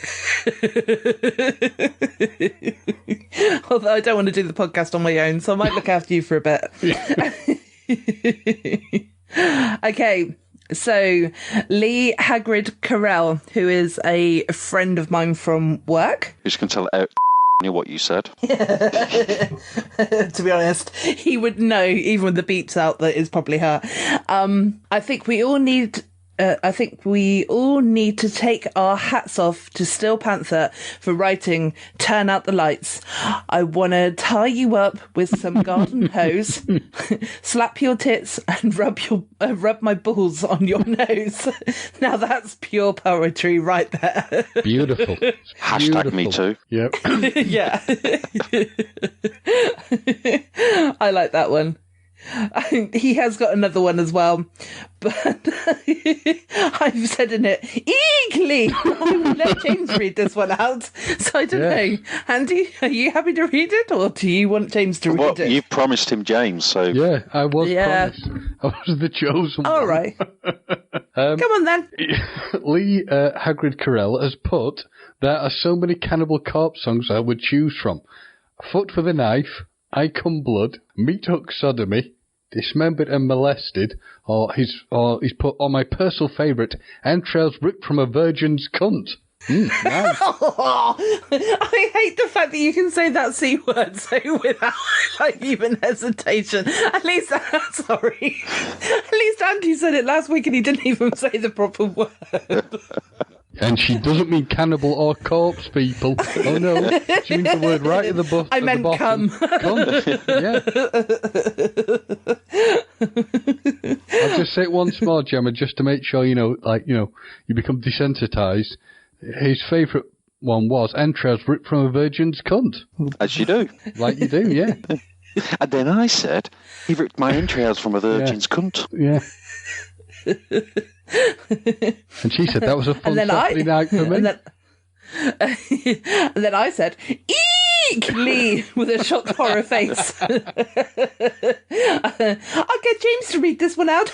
Although I don't want to do the podcast on my own, so I might look after you for a bit. Okay. So, Lee Hagrid Carell, who is a friend of mine from work. Who's can tell what you said. To be honest, he would know, even with the beeps out, that it's probably her. I think we all need to take our hats off to Steel Panther for writing "Turn Out the Lights." I want to tie you up with some garden hose, slap your tits, and rub my balls on your nose. Now that's pure poetry right there. Beautiful. Hashtag me too. Yep. Yeah. I like that one. He has got another one as well, but I've said in it, eagerly, I will let James read this one out. So I don't know. Andy, are you happy to read it, or do you want James to read it? You promised him James, so... Yeah, I was promised. I was the chosen one. All right. Come on then. Lee Hagrid Carell has put, there are so many Cannibal Corpse songs I would choose from. Foot with a Knife, I Come Blood, Meat Hook Sodomy, dismembered and molested, or he's put on my personal favourite, entrails ripped from a virgin's cunt. Nice. I hate the fact that you can say that C word so without even hesitation. At least Andy said it last week and he didn't even say the proper word. And she doesn't mean cannibal or corpse, people. Oh no, she means the word right at the bottom. I meant cum. Yeah. I'll just say it once more, Gemma, just to make sure you become desensitised. His favourite one was entrails ripped from a virgin's cunt. As you do. Like you do, yeah. And then I said, he ripped my entrails from a virgin's cunt. Yeah. And she said that was a fun Saturday night for me. And then I said, eek, Lee, with a shocked horror face. I'll get James to read this one out.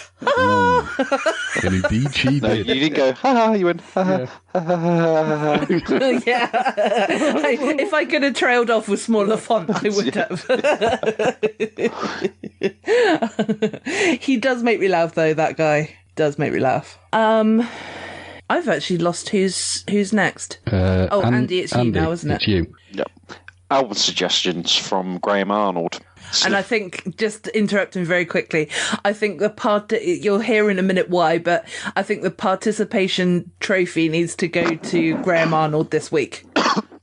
And indeed she did. No, you didn't go, ha, you went, ha, ha. Yeah. If I could have trailed off with smaller font, I would have. He does make me laugh, though, that guy. Does make me laugh. I've actually lost who's next. Andy, it's you now, isn't it? It's you. Yep. Album suggestions from Graham Arnold. And I think, just interrupting very quickly, I think you'll hear in a minute why, but I think the participation trophy needs to go to Graham Arnold this week.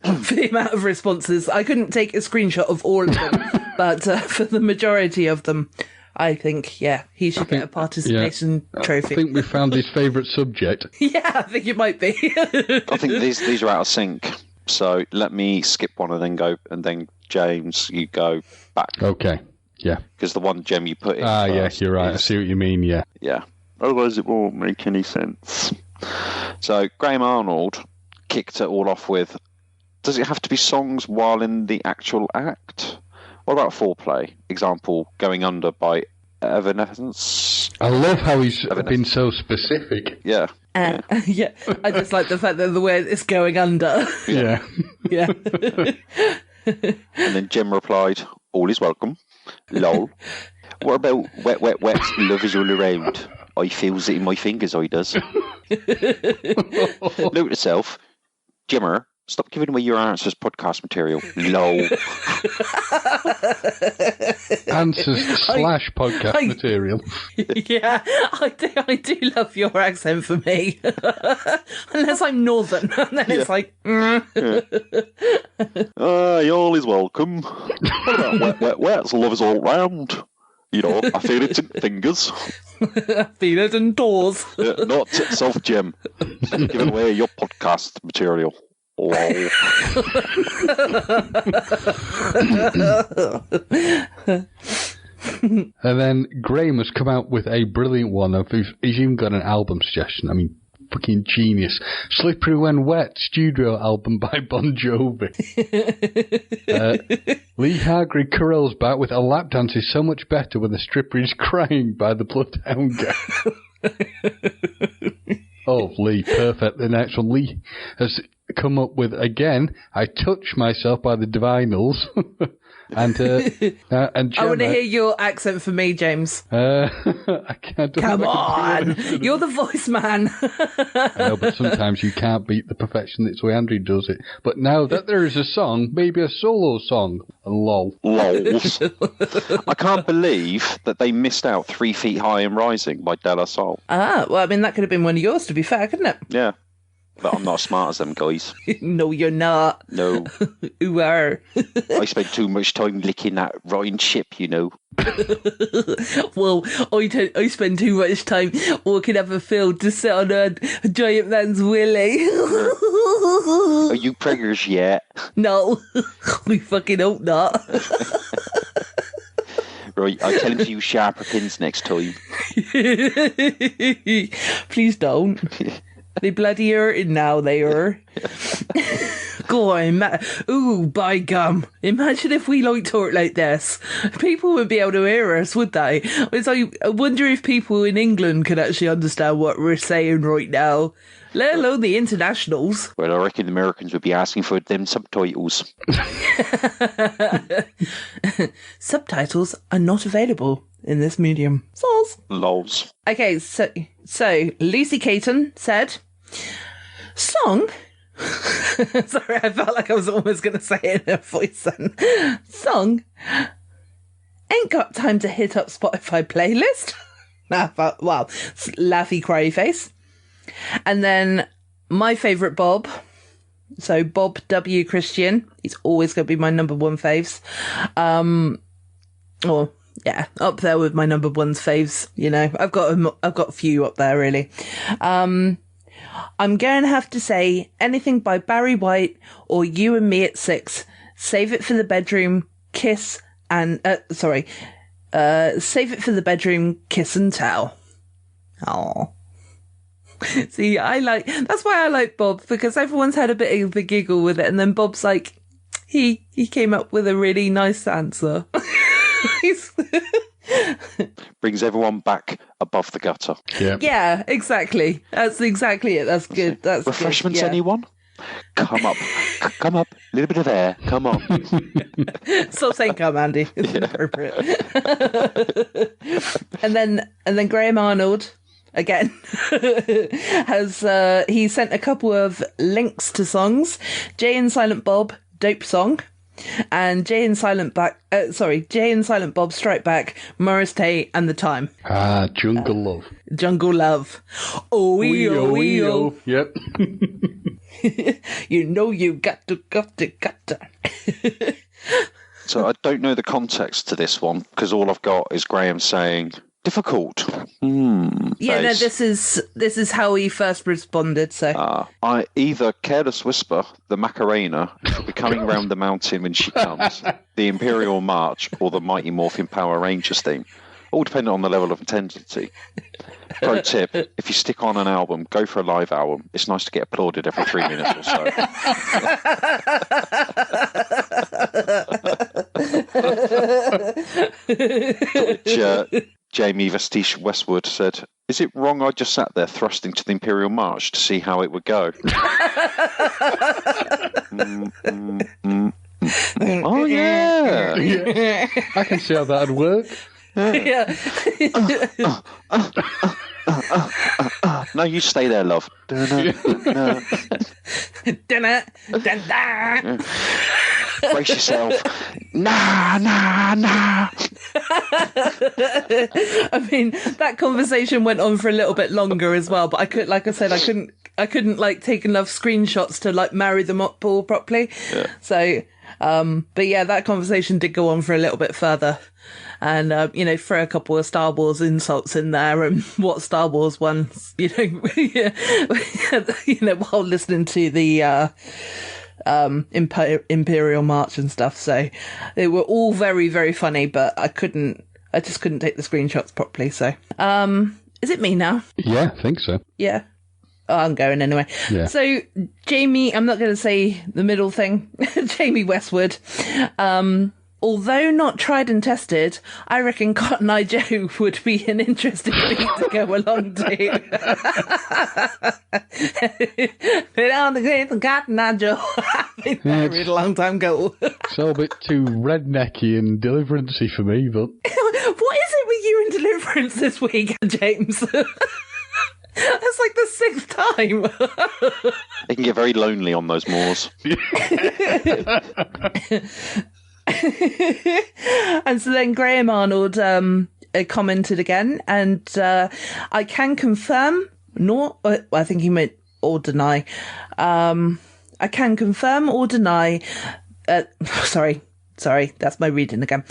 For the amount of responses. I couldn't take a screenshot of all of them, but for the majority of them, I think, he should get a participation trophy. I think we found his favourite subject. Yeah, I think it might be. I think these are out of sync. So let me skip one and then James, you go back. Okay, yeah. Because the one Gem you put in yes, you're right. I see what you mean, yeah. Yeah. Otherwise it won't make any sense. So Graham Arnold kicked it all off with, does it have to be songs while in the actual act? What about foreplay? Example, Going Under by Evanescence. I love how he's been so specific. Yeah. Yeah. I just like the fact that the way it's going under. Yeah. Yeah. And then Jim replied, all is welcome. Lol. What about Wet, Wet, Wet, Love is all around? I feels it in my fingers, I does. Note to self, Jimmer, stop giving away your answers podcast material. Lol. Answers / podcast material. Yeah, I do love your accent for me. Unless I'm northern. And then it's like... all is welcome. What about Wet, Wet, Wet, Love is all round? You know, I feel it in fingers. I feel it in doors. Not self, Jim. Giving away your podcast material. Lol. And then Graham has come out with a brilliant one. He's even got an album suggestion. I mean, fucking genius. Slippery When Wet, studio album by Bon Jovi. Lee Hargreaves Carell's back with A Lap Dance is so much better when the stripper is crying by the Bloodhound Gang. Oh, Lee, perfect. The next one, Lee has come up with, again, I Touch Myself by the Divinals. and Gemma, I want to hear your accent for me, James. I can't. Come on, you're the voice man. I know, but sometimes you can't beat the perfection. That's the way Andrew does it. But now that there is a song, maybe a solo song, and lol. Lols. I can't believe that they missed out 3 Feet High and Rising by De La Soul. Well, I mean, that could have been one of yours, to be fair, couldn't it? Yeah. But I'm not as smart as them guys. No, you're not. No. You are. I spent too much time licking that rotten chip, you know. Well, I spend too much time walking up a field to sit on a giant man's willy. Are you preggers yet? No. We fucking hope not. Right, I'll tell him to use sharper pins next time. Please don't. They bloody hurting now, they are. Go on, ooh, by gum. Imagine if we talk like this. People wouldn't be able to hear us, would they? I wonder if people in England could actually understand what we're saying right now, let alone the internationals. Well, I reckon the Americans would be asking for them subtitles. Subtitles are not available in this medium. Soz. Lols. Okay, so Lucy Caton said, song? Sorry, I felt like I was almost going to say it in a voice then. Song? Ain't got time to hit up Spotify playlist. Wow, laughy cry face. And then my favourite Bob. So Bob W. Christian. He's always going to be my number one faves. Yeah, up there with my number one's faves. You know, I've got a few up there really. I'm going to have to say anything by Barry White or You and Me at 6. Save it for the bedroom, kiss and save it for the bedroom, kiss and tell. Oh. See, that's why I like Bob, because everyone's had a bit of a giggle with it, and then Bob's like, he came up with a really nice answer. Brings everyone back above the gutter. Yeah, exactly. That's exactly it. That's good. That's refreshments, good, yeah. Anyone? Come up. A little bit of air. Come on. Stop saying come, Andy. It's inappropriate. and then Graham Arnold, again, has he sent a couple of links to songs. Jay and Silent Bob, dope song. And Jay and Silent Bob Strike Back, Morris Day and The Time. Jungle Love. Jungle Love. Oh, oh. Yep. You know you got to. So I don't know the context to this one, because all I've got is Graham saying, difficult. Yeah, no, this is how he first responded. So I either Careless Whisper, the Macarena, she'll be coming round the mountain when she comes, the Imperial March, or the Mighty Morphin Power Rangers theme. All dependent on the level of intensity. Pro tip, if you stick on an album, go for a live album. It's nice to get applauded every 3 minutes or so. Which Jamie Vestiche Westwood said, is it wrong I just sat there thrusting to the Imperial March to see how it would go? Oh, yeah. I can see how that'd work. Yeah. No, you stay there, love. Brace yourself. Nah. I mean, that conversation went on for a little bit longer as well, but I couldn't like take enough screenshots to like marry them up all properly. Yeah. So, but yeah, that conversation did go on for a little bit further. And, throw a couple of Star Wars insults in there and what Star Wars ones, while listening to the Imperial March and stuff. So they were all very, very funny, but I just couldn't take the screenshots properly. So, is it me now? Yeah, I think so. Yeah. Oh, I'm going anyway. Yeah. So Jamie, I'm not going to say the middle thing. Jamie Westwood, although not tried and tested, I reckon Cotton Eye Joe would be an interesting beat to go along to. Put on the great Cotton Eye Joe. I've been married a long time ago. It's all a bit too rednecky and deliverancy for me, but... What is it with you and Deliverance this week, James? That's like the 6th time. It can get very lonely on those moors. And so then Graham Arnold commented again, and I can confirm, I think he meant or deny. I can confirm or deny. Sorry, that's my reading again.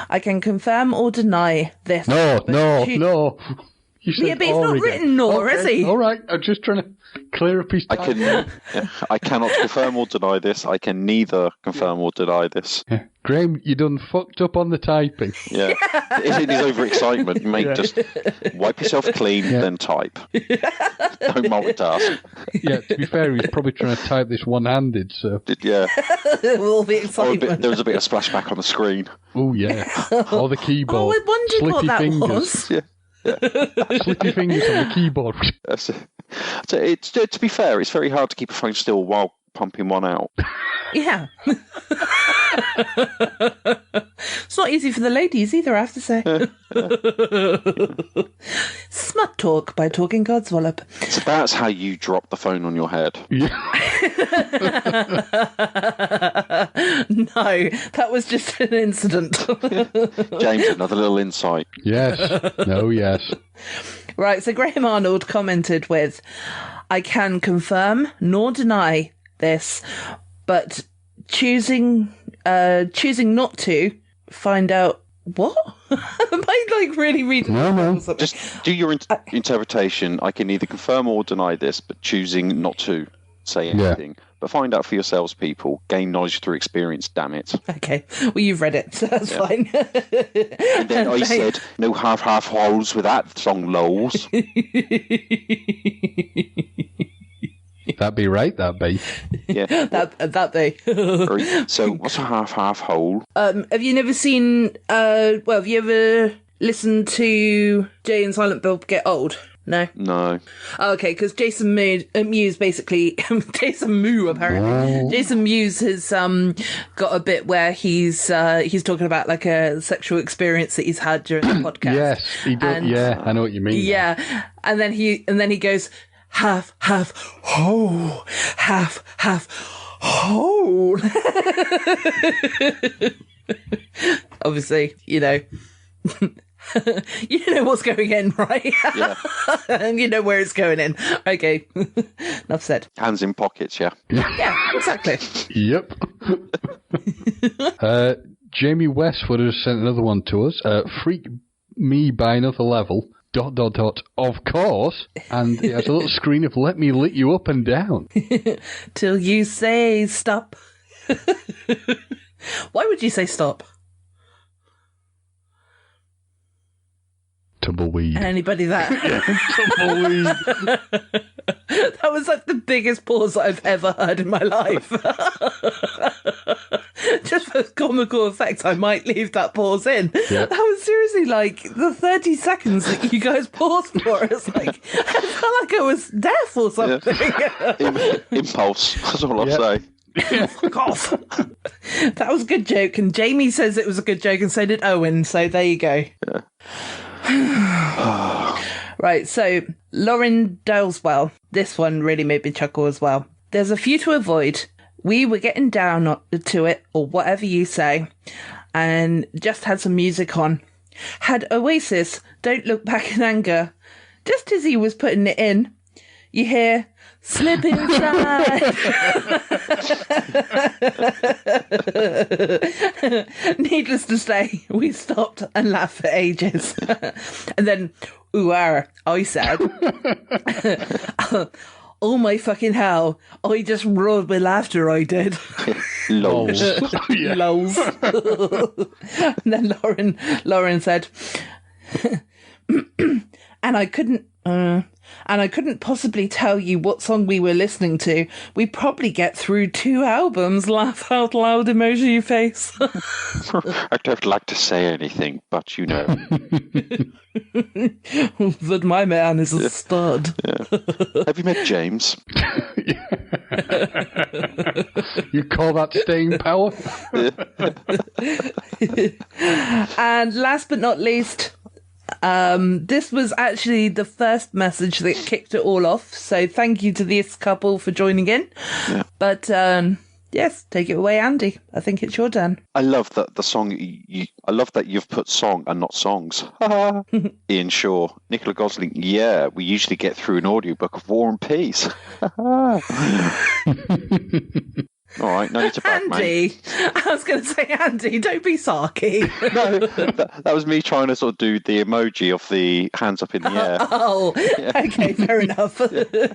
I can confirm or deny this. No. Yeah, but it's not written nor, is he? All right, I'm just trying to clear up his time. I cannot confirm or deny this. I can neither confirm or deny this. Yeah. Graham, you done fucked up on the typing. Yeah. In his overexcitement, you may just wipe yourself clean, then type. Don't multitask. Yeah, to be fair, he's probably trying to type this one-handed, so... All the excitement. There was a bit of splashback on the screen. Oh, yeah. Or the keyboard. Oh, I wondered Slippy what that fingers. was. Yeah. Slippy fingers on the keyboard. So to be fair, it's very hard to keep a phone still while pumping one out. Yeah. It's not easy for the ladies either, I have to say. Smut Talk by Talking Codswallop. So that's how you drop the phone on your head. Yeah. No, that was just an incident. James, another little insight. Yes. No, yes. Right, so Graham Arnold commented with, I can confirm nor deny this, but choosing not to find out what? Am I really reading? No. Just do your interpretation. I can either confirm or deny this, but choosing not to say anything. Yeah. But find out for yourselves, people. Gain knowledge through experience, damn it. Okay. Well, you've read it, so that's fine. And then I said, no half holes with that song, lols. That'd be right, that'd be. Yeah. That be. So, what's a half hole? Have you never seen, have you ever listened to Jay and Silent Bob Get Old? No? No. Oh, okay, because Jason Mewes basically... Jason Mew, apparently. Oh. Jason Mewes has got a bit where he's talking about like a sexual experience that he's had during the podcast. Yes, he does. Yeah, I know what you mean. Yeah, and then he goes... half, ho, half, ho. Obviously, you know what's going in, right? Yeah. And you know where it's going in. Okay, enough said. Hands in pockets, yeah. Yeah, exactly. Yep. Jamie Westwood has sent another one to us. Freak me by another level. ... of course, and it has a little screen of let me lit you up and down. Till you say stop. Why would you say stop? Tumbleweed. Anybody that? Tumbleweed. That was like the biggest pause I've ever heard in my life. Just for comical effect, I might leave that pause in. Yep. That was seriously like the 30 seconds that you guys paused for. It's like, I felt like I was deaf or something. Yeah. Impulse, that's all I'll say. Fuck off. That was a good joke, and Jamie says it was a good joke, and so did Owen, so there you go. Yeah. Right, so Lauren Daleswell, this one really made me chuckle as well. There's a few to avoid. We were getting down to it, or whatever you say, and just had some music on. Had Oasis, Don't Look Back in Anger. Just as he was putting it in, you hear, slip inside. Needless to say, we stopped and laughed for ages. And then, I said, oh my fucking hell, I just roared with laughter, I did. Lols. Lols. And then Lauren said, and I couldn't possibly tell you what song we were listening to. We probably get through 2 albums. Laugh out loud emoji face. I don't like to say anything, but you know. That my man is a stud. Yeah. Have you met James? You call that staying power? And last but not least, this was actually the first message that kicked it all off, so thank you to this couple for joining in. Yeah. But yes, take it away, Andy. I think it's your turn. I love that the song. I love that you've put song and not songs. Ian Shaw, Nicola Gosling. Yeah, we usually get through an audiobook of War and Peace. All right, no need to back, Andy, mate. I was going to say, Andy, don't be sarky. No, that was me trying to sort of do the emoji of the hands up in the air. Oh, yeah. Okay, fair enough.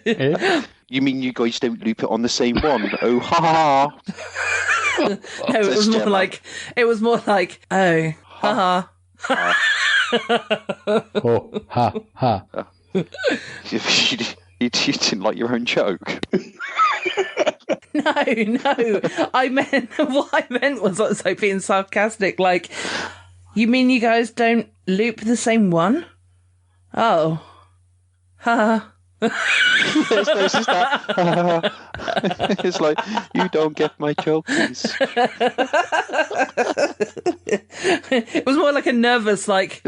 Yeah. You mean you guys don't loop it on the same one? Oh, ha ha. it was more like, oh, haha. Oh, ha, ha. You didn't like your own joke. No. What I meant was also being sarcastic. Like, you mean you guys don't loop the same one? Oh, ha. It's just that. It's like, you don't get my jokes. It was more like a nervous, like.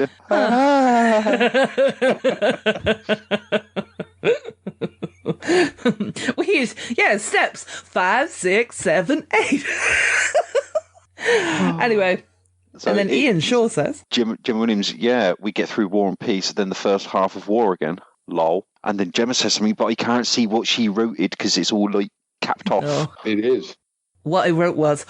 We use steps 5, 6, 7, 8. Anyway. So and then Ian Shaw says, Jim Williams, we get through War and Peace, then the first half of War again. Lol. And then Gemma says something, but I can't see what she wrote because it's all like capped off. Oh. It is. What I wrote was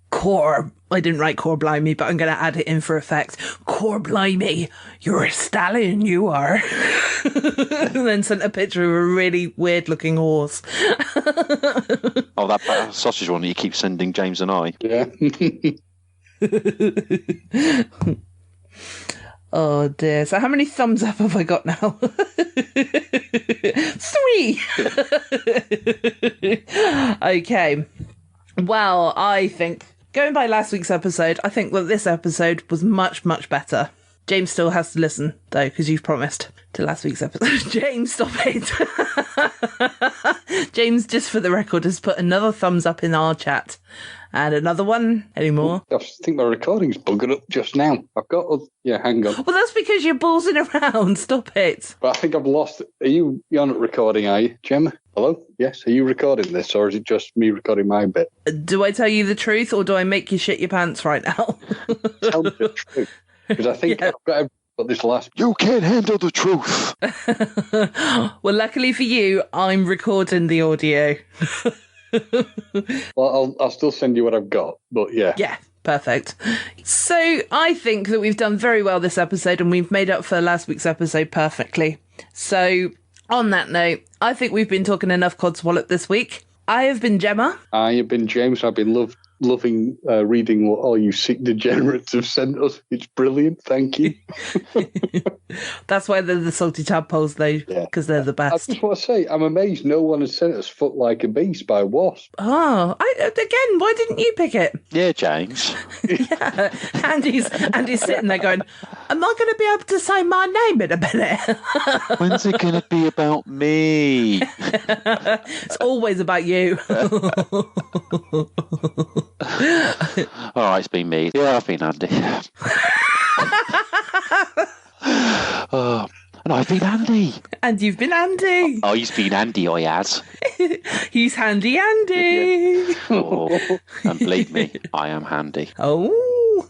core. I didn't write core blimey, but I'm going to add it in for effect. Core blimey, you're a stallion, you are. And then sent a picture of a really weird looking horse. Oh, that sausage one that you keep sending James and I. Yeah. Oh dear. So how many thumbs up have I got now? 3. Okay. Well, I think, going by last week's episode, I think that this episode was much, much better. James still has to listen, though, because you've promised to last week's episode. James, stop it. James, just for the record, has put another thumbs up in our chat. And another one. Any more? I think my recording's bugging up just now. I've got... hang on. Well, that's because you're ballsing around. Stop it. But I think I've lost... You're not recording, are you, Gemma? Hello? Yes, are you recording this, or is it just me recording my bit? Do I tell you the truth, or do I make you shit your pants right now? Tell me the truth. Because I think I've got this last... You can't handle the truth. Well, luckily for you, I'm recording the audio. Well, I'll still send you what I've got, but yeah. Yeah, perfect. So I think that we've done very well this episode, and we've made up for last week's episode perfectly. So on that note, I think we've been talking enough codswallop this week. I have been Gemma. I have been James. I've been loving reading what all you sick degenerates have sent us. It's brilliant. Thank you. That's why they're the Salty Tadpoles, though, because they're the best. I just want to say, I'm amazed no one has sent us Foot Like a Beast by Wasp. Oh, again, why didn't you pick it? Yeah, James. Yeah, Andy's sitting there going, am I going to be able to say my name in a minute? When's it going to be about me? It's always about you. All right, it's been me. Yeah, I've been Andy. And I've been Andy. And you've been Andy. Oh, he's been Andy, I has. He's Handy Andy. Oh, and believe me, I am handy. Oh.